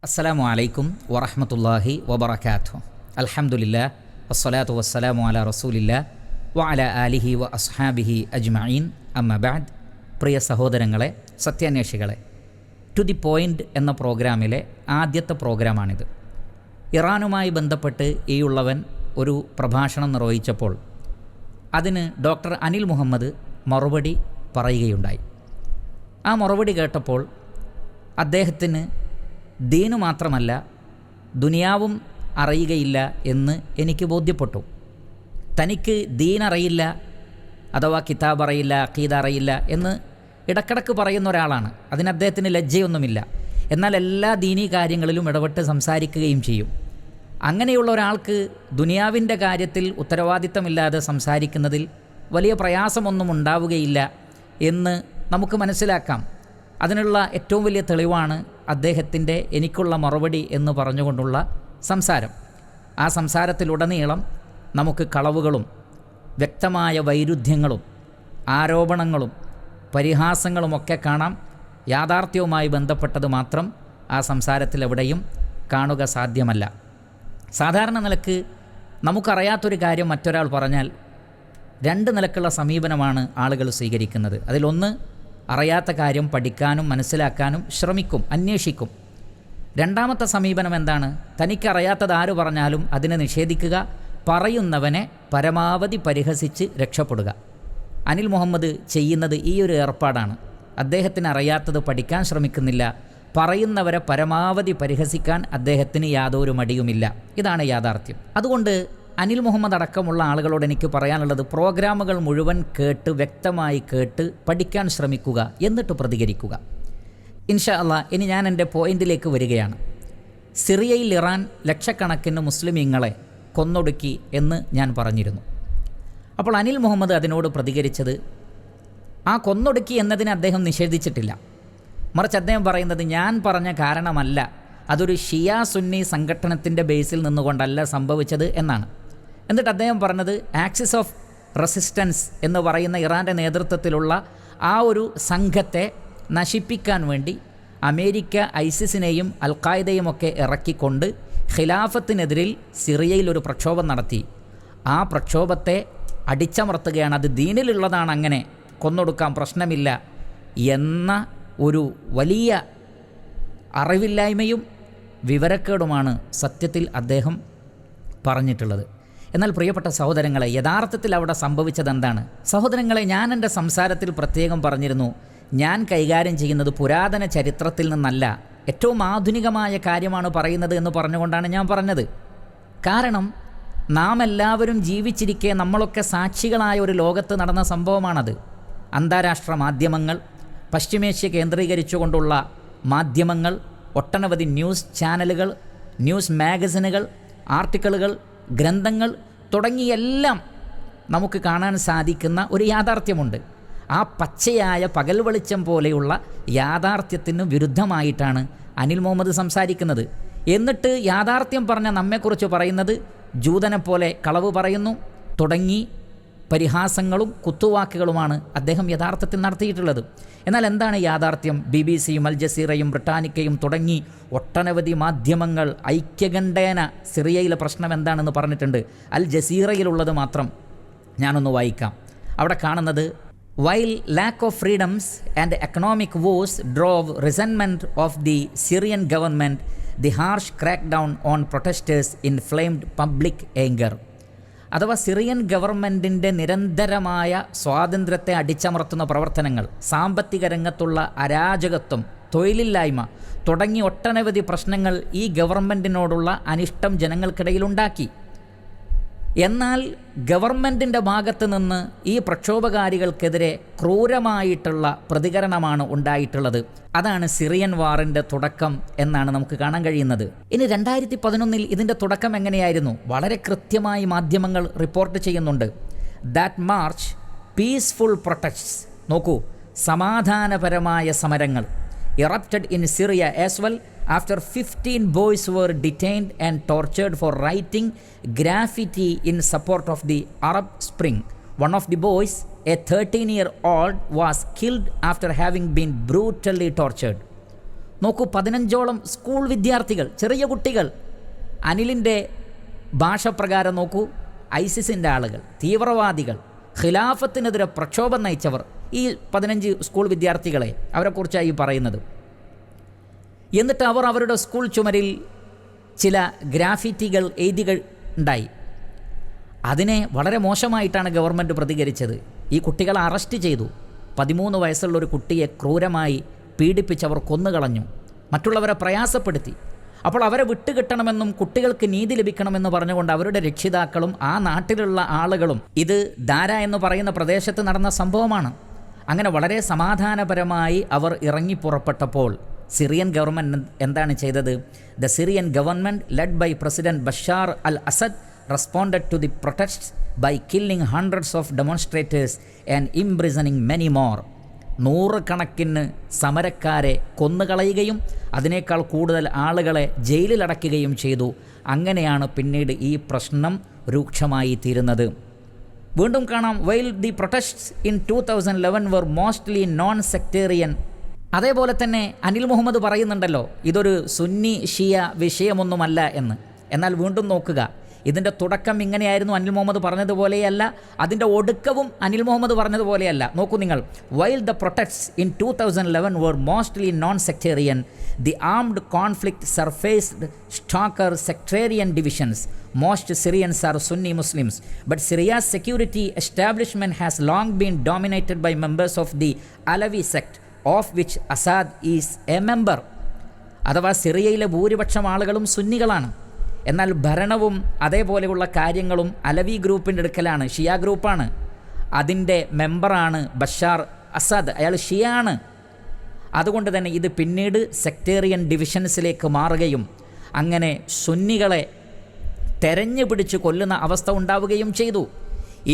അസ്സലാമു അലൈക്കും വറഹ്മത്തുള്ളാഹി വബറകാതുഹു. അൽഹംദുലില്ലാ വസ്സലാത്തു വസ്സലാമു അലാ റസൂലില്ലാ വഅലാ ആലിഹി വ അസ്ഹാബിഹി അജ്മഈൻ. അമ്മ ബഅദ്. പ്രിയ സഹോദരങ്ങളെ, സത്യാന്വേഷികളെ, ടു ദി പോയിൻ്റ് എന്ന പ്രോഗ്രാമിലെ ആദ്യത്തെ പ്രോഗ്രാമാണിത്. ഇറാനുമായി ബന്ധപ്പെട്ട് ഈയുള്ളവൻ ഒരു പ്രഭാഷണം നിർവഹിച്ചപ്പോൾ അതിന് ഡോക്ടർ അനിൽ മുഹമ്മദ് മറുപടി പറയുകയുണ്ടായി. ആ മറുപടി കേട്ടപ്പോൾ അദ്ദേഹത്തിന് ദീന് മാത്രമല്ല ദുനിയാവും അറിയുകയില്ല എന്ന് എനിക്ക് ബോധ്യപ്പെട്ടു. തനിക്ക് ദീനറിയില്ല, അഥവാ കിതാബ് അറിയില്ല, അഖീദ അറിയില്ല എന്ന് ഇടക്കിടക്ക് പറയുന്ന ഒരാളാണ്. അതിന് അദ്ദേഹത്തിന് ലജ്ജയൊന്നുമില്ല. എന്നാൽ എല്ലാ ദീനീ കാര്യങ്ങളിലും ഇടപെട്ട് സംസാരിക്കുകയും ചെയ്യും. അങ്ങനെയുള്ള ഒരാൾക്ക് ദുനിയാവിൻ്റെ കാര്യത്തിൽ ഉത്തരവാദിത്തമില്ലാതെ സംസാരിക്കുന്നതിൽ വലിയ പ്രയാസമൊന്നും ഉണ്ടാവുകയില്ല എന്ന് നമുക്ക് മനസ്സിലാക്കാം. അതിനുള്ള ഏറ്റവും വലിയ തെളിവാണ് അദ്ദേഹത്തിൻ്റെ എനിക്കുള്ള മറുപടി എന്ന് പറഞ്ഞുകൊണ്ടുള്ള സംസാരം. ആ സംസാരത്തിലുടനീളം നമുക്ക് കളവുകളും വ്യക്തമായ വൈരുദ്ധ്യങ്ങളും ആരോപണങ്ങളും പരിഹാസങ്ങളുമൊക്കെ കാണാം. യാഥാർത്ഥ്യവുമായി ബന്ധപ്പെട്ടത് മാത്രം ആ സംസാരത്തിലെവിടെയും കാണുക സാധ്യമല്ല. സാധാരണ നിലക്ക് നമുക്കറിയാത്തൊരു കാര്യം മറ്റൊരാൾ പറഞ്ഞാൽ രണ്ട് നിലക്കുള്ള സമീപനമാണ് ആളുകൾ സ്വീകരിക്കുന്നത്. അതിലൊന്ന്, അറിയാത്ത കാര്യം പഠിക്കാനും മനസ്സിലാക്കാനും ശ്രമിക്കും, അന്വേഷിക്കും. രണ്ടാമത്തെ സമീപനം എന്താണ്? തനിക്കറിയാത്തത് ആര് പറഞ്ഞാലും അതിനെ നിഷേധിക്കുക, പറയുന്നവനെ പരമാവധി പരിഹസിച്ച് രക്ഷപ്പെടുക. അനിൽ മുഹമ്മദ് ചെയ്യുന്നത് ഈ ഒരു ഏർപ്പാടാണ്. അദ്ദേഹത്തിന് അറിയാത്തത് പഠിക്കാൻ ശ്രമിക്കുന്നില്ല, പറയുന്നവരെ പരമാവധി പരിഹസിക്കാൻ അദ്ദേഹത്തിന് യാതൊരു മടിയുമില്ല. ഇതാണ് യാഥാർത്ഥ്യം. അതുകൊണ്ട് അനിൽ മുഹമ്മദ് അടക്കമുള്ള ആളുകളോട് എനിക്ക് പറയാനുള്ളത്, പ്രോഗ്രാമുകൾ മുഴുവൻ കേട്ട് വ്യക്തമായി കേട്ട് പഠിക്കാൻ ശ്രമിക്കുക, എന്നിട്ട് പ്രതികരിക്കുക. ഇൻഷാ അല്ലാഹ്. ഇനി ഞാൻ എൻ്റെ പോയിന്റിലേക്ക് വരികയാണ്. സിറിയയിൽ ഇറാൻ ലക്ഷക്കണക്കിന് മുസ്ലിമീങ്ങളെ കൊന്നൊടുക്കി എന്ന് ഞാൻ പറഞ്ഞിരുന്നു. അപ്പോൾ അനിൽ മുഹമ്മദ് അതിനോട് പ്രതികരിച്ചത്, ആ കൊന്നൊടുക്കി എന്നതിനെ അദ്ദേഹം നിഷേധിച്ചിട്ടില്ല. മറിച്ച് അദ്ദേഹം പറയുന്നത്, ഞാൻ പറഞ്ഞ കാരണമല്ല, അതൊരു ഷിയ സുന്നി സംഘടനത്തിൻ്റെ ബേസിൽ നിന്നുകൊണ്ടല്ല സംഭവിച്ചത് എന്നാണ്. എന്നിട്ട് അദ്ദേഹം പറഞ്ഞത്, ആക്സിസ് ഓഫ് റെസിസ്റ്റൻസ് എന്ന് പറയുന്ന ഇറാൻ്റെ നേതൃത്വത്തിലുള്ള ആ ഒരു സംഘത്തെ നശിപ്പിക്കാൻ വേണ്ടി അമേരിക്ക ഐസിസിനെയും അൽ ഖായിദയുമൊക്കെ ഇറക്കിക്കൊണ്ട് ഖിലാഫത്തിനെതിരിൽ സിറിയയിൽ ഒരു പ്രക്ഷോഭം നടത്തി. ആ പ്രക്ഷോഭത്തെ അടിച്ചമർത്തുകയാണ്. അത് ദീനിലുള്ളതാണ്, അങ്ങനെ കൊന്നൊടുക്കാൻ പ്രശ്നമില്ല എന്ന ഒരു വലിയ അറിവില്ലായ്മയും വിവരക്കേടുമാണ് സത്യത്തിൽ അദ്ദേഹം പറഞ്ഞിട്ടുള്ളത്. എന്നാൽ പ്രിയപ്പെട്ട സഹോദരങ്ങളെ, യഥാർത്ഥത്തിൽ അവിടെ സംഭവിച്ചത് എന്താണ്? സഹോദരങ്ങളെ, ഞാൻ എൻ്റെ സംസാരത്തിൽ പ്രത്യേകം പറഞ്ഞിരുന്നു, ഞാൻ കൈകാര്യം ചെയ്യുന്നത് പുരാതന ചരിത്രത്തിൽ നിന്നല്ല, ഏറ്റവും ആധുനികമായ കാര്യമാണ് പറയുന്നത് എന്ന് പറഞ്ഞുകൊണ്ടാണ് ഞാൻ പറഞ്ഞത്. കാരണം നാം എല്ലാവരും ജീവിച്ചിരിക്കെ നമ്മളൊക്കെ സാക്ഷികളായ ഒരു ലോകത്ത് നടന്ന സംഭവമാണത്. അന്താരാഷ്ട്ര മാധ്യമങ്ങൾ, പശ്ചിമേഷ്യ കേന്ദ്രീകരിച്ചുകൊണ്ടുള്ള മാധ്യമങ്ങൾ, ഒട്ടനവധി ന്യൂസ് ചാനലുകൾ, ന്യൂസ് മാഗസിനുകൾ, ആർട്ടിക്കിളുകൾ, ഗ്രന്ഥങ്ങൾ തുടങ്ങിയെല്ലാം നമുക്ക് കാണാൻ സാധിക്കുന്ന ഒരു യാഥാർത്ഥ്യമുണ്ട്. ആ പച്ചയായ പകൽ വെളിച്ചം പോലെയുള്ള യാഥാർത്ഥ്യത്തിന് വിരുദ്ധമായിട്ടാണ് അനിൽ മുഹമ്മദ് സംസാരിക്കുന്നത്. എന്നിട്ട് യാഥാർത്ഥ്യം പറഞ്ഞ നമ്മെക്കുറിച്ച് പറയുന്നത് ജൂതനെ പോലെ കളവ് പറയുന്നു തുടങ്ങി പരിഹാസങ്ങളും കുത്തുവാക്കുകളുമാണ് അദ്ദേഹം യഥാർത്ഥത്തിൽ നടത്തിയിട്ടുള്ളത്. എന്നാൽ എന്താണ് യാഥാർത്ഥ്യം? BBC-യും അൽ ജസീറയും ബ്രിട്ടാനിക്കയും തുടങ്ങി ഒട്ടനവധി മാധ്യമങ്ങൾ ഐക്യകണ്ഠേന സിറിയയിലെ പ്രശ്നം എന്താണെന്ന് പറഞ്ഞിട്ടുണ്ട്. അൽ ജസീറയിലുള്ളത് മാത്രം ഞാനൊന്ന് വായിക്കാം. അവിടെ കാണുന്നത്, while lack of freedoms and economic woes drove resentment of the Syrian government, the harsh crackdown on protesters inflamed public anger. അഥവാ സിറിയൻ ഗവൺമെൻറ്റിൻ്റെ നിരന്തരമായ സ്വാതന്ത്ര്യത്തെ അടിച്ചമർത്തുന്ന പ്രവർത്തനങ്ങൾ, സാമ്പത്തിക രംഗത്തുള്ള അരാജകത്വം, തൊഴിലില്ലായ്മ തുടങ്ങി ഒട്ടനവധി പ്രശ്നങ്ങൾ ഈ ഗവൺമെൻറ്റിനോടുള്ള അനിഷ്ടം ജനങ്ങൾക്കിടയിലുണ്ടാക്കി. എന്നാൽ ഗവൺമെൻറ്റിൻ്റെ ഭാഗത്ത് നിന്ന് ഈ പ്രക്ഷോഭകാരികൾക്കെതിരെ ക്രൂരമായിട്ടുള്ള പ്രതികരണമാണ് ഉണ്ടായിട്ടുള്ളത്. അതാണ് സിറിയൻ വാറിൻ്റെ തുടക്കം എന്നാണ് നമുക്ക് കാണാൻ കഴിയുന്നത്. ഇനി 2011 ഇതിൻ്റെ തുടക്കം എങ്ങനെയായിരുന്നു? വളരെ കൃത്യമായി മാധ്യമങ്ങൾ റിപ്പോർട്ട് ചെയ്യുന്നുണ്ട്. ദാറ്റ് മാർച്ച് പീസ്ഫുൾ പ്രൊട്ടസ്റ്റ്സ്, നോക്കൂ, സമാധാനപരമായ സമരങ്ങൾ, erupted in Syria as well after 15 boys were detained and tortured for writing graffiti in support of the Arab Spring. One of the boys, a 13-year-old, was killed after having been brutally tortured. നോക്കൂ, 15ഓളം school വിദ്യാർത്ഥികൾ, ചെറിയ കുട്ടികൾ. അനിലിൻ്റെ ഭാഷ പ്രകാരം നോക്കൂ, ഐസിസിൻ്റെ ആളുകൾ, തീവ്രവാദികൾ, ഖിലാഫത്തിനെതിരെ പ്രക്ഷോഭം നയിച്ചവർ, ഈ 15 സ്കൂൾ വിദ്യാർത്ഥികളെ അവരെക്കുറിച്ചാണ് ഈ പറയുന്നത്. എന്നിട്ട് അവർ അവരുടെ സ്കൂൾ ചുമരിൽ ചില ഗ്രാഫിറ്റികൾ എഴുതികൾ ഉണ്ടായി. അതിനെ വളരെ മോശമായിട്ടാണ് ഗവൺമെൻറ് പ്രതികരിച്ചത്. ഈ കുട്ടികളെ അറസ്റ്റ് ചെയ്തു. 13 വയസ്സുള്ളൊരു കുട്ടിയെ ക്രൂരമായി പീഡിപ്പിച്ചവർ കൊന്നുകളഞ്ഞു, മറ്റുള്ളവരെ പ്രയാസപ്പെടുത്തി. അപ്പോൾ അവരെ വിട്ടുകിട്ടണമെന്നും കുട്ടികൾക്ക് നീതി ലഭിക്കണമെന്ന് പറഞ്ഞുകൊണ്ട് അവരുടെ രക്ഷിതാക്കളും ആ നാട്ടിലുള്ള ആളുകളും, ഇത് ധാര എന്ന് പറയുന്ന പ്രദേശത്ത് നടന്ന സംഭവമാണ്. അങ്ങനെ വളരെ സമാധാനപരമായി അവർ ഇറങ്ങിപ്പുറപ്പെട്ടപ്പോൾ സിറിയൻ ഗവൺമെൻറ് എന്താണ് ചെയ്തത്? The Syrian government led by president Bashar al Assad responded to the protests by killing hundreds of demonstrators and imprisoning many more. 100 കണക്കിന് സമരക്കാരെ കൊന്നുകളയുകയും അതിനേക്കാൾ കൂടുതൽ ആളുകളെ ജയിലിലടയ്ക്കുകയും ചെയ്തു. അങ്ങനെയാണ് പിന്നീട് ഈ പ്രശ്നം രൂക്ഷമായി തീരുന്നത്. വീണ്ടും കാണാം, while the protests in 2011 were mostly non-sectarian. അതേപോലെ തന്നെ അനിൽ മുഹമ്മദ് പറയുന്നുണ്ടല്ലോ, ഇതൊരു സുന്നി ഷിയ വിഷയമൊന്നുമല്ല എന്ന്. എന്നാൽ വീണ്ടും നോക്കുക, ഇതിൻ്റെ തുടക്കം ഇങ്ങനെയായിരുന്നു അനിൽ മുഹമ്മദ് പറഞ്ഞതുപോലെയല്ല, അതിൻ്റെ ഒടുക്കവും അനിൽ മുഹമ്മദ് പറഞ്ഞതുപോലെയല്ല. നോക്കൂ നിങ്ങൾ, while the protests in 2011 were mostly non-sectarian, the armed conflict surfaced starker sectarian divisions. Most Syrians are Sunni Muslims, but Syria's security establishment has long been dominated by members of the Alawi sect, of which Assad is a member. അഥവാ സിറിയയിലെ ഭൂരിപക്ഷം ആളുകളും സുന്നികളാണ്. എന്നാൽ ഭരണവും അതേപോലെയുള്ള കാര്യങ്ങളും അലവി ഗ്രൂപ്പിൻ്റെ അടുക്കലാണ്. ഷിയ ഗ്രൂപ്പാണ്. അതിൻ്റെ മെമ്പറാണ് ബഷാർ അസദ്, അയാൾ ഷിയ ആണ്. അതുകൊണ്ട് തന്നെ ഇത് പിന്നീട് സെക്ടേറിയൻ ഡിവിഷൻസിലേക്ക് മാറുകയും അങ്ങനെ സുന്നികളെ തെരഞ്ഞു പിടിച്ച് കൊല്ലുന്ന അവസ്ഥ ഉണ്ടാവുകയും ചെയ്തു.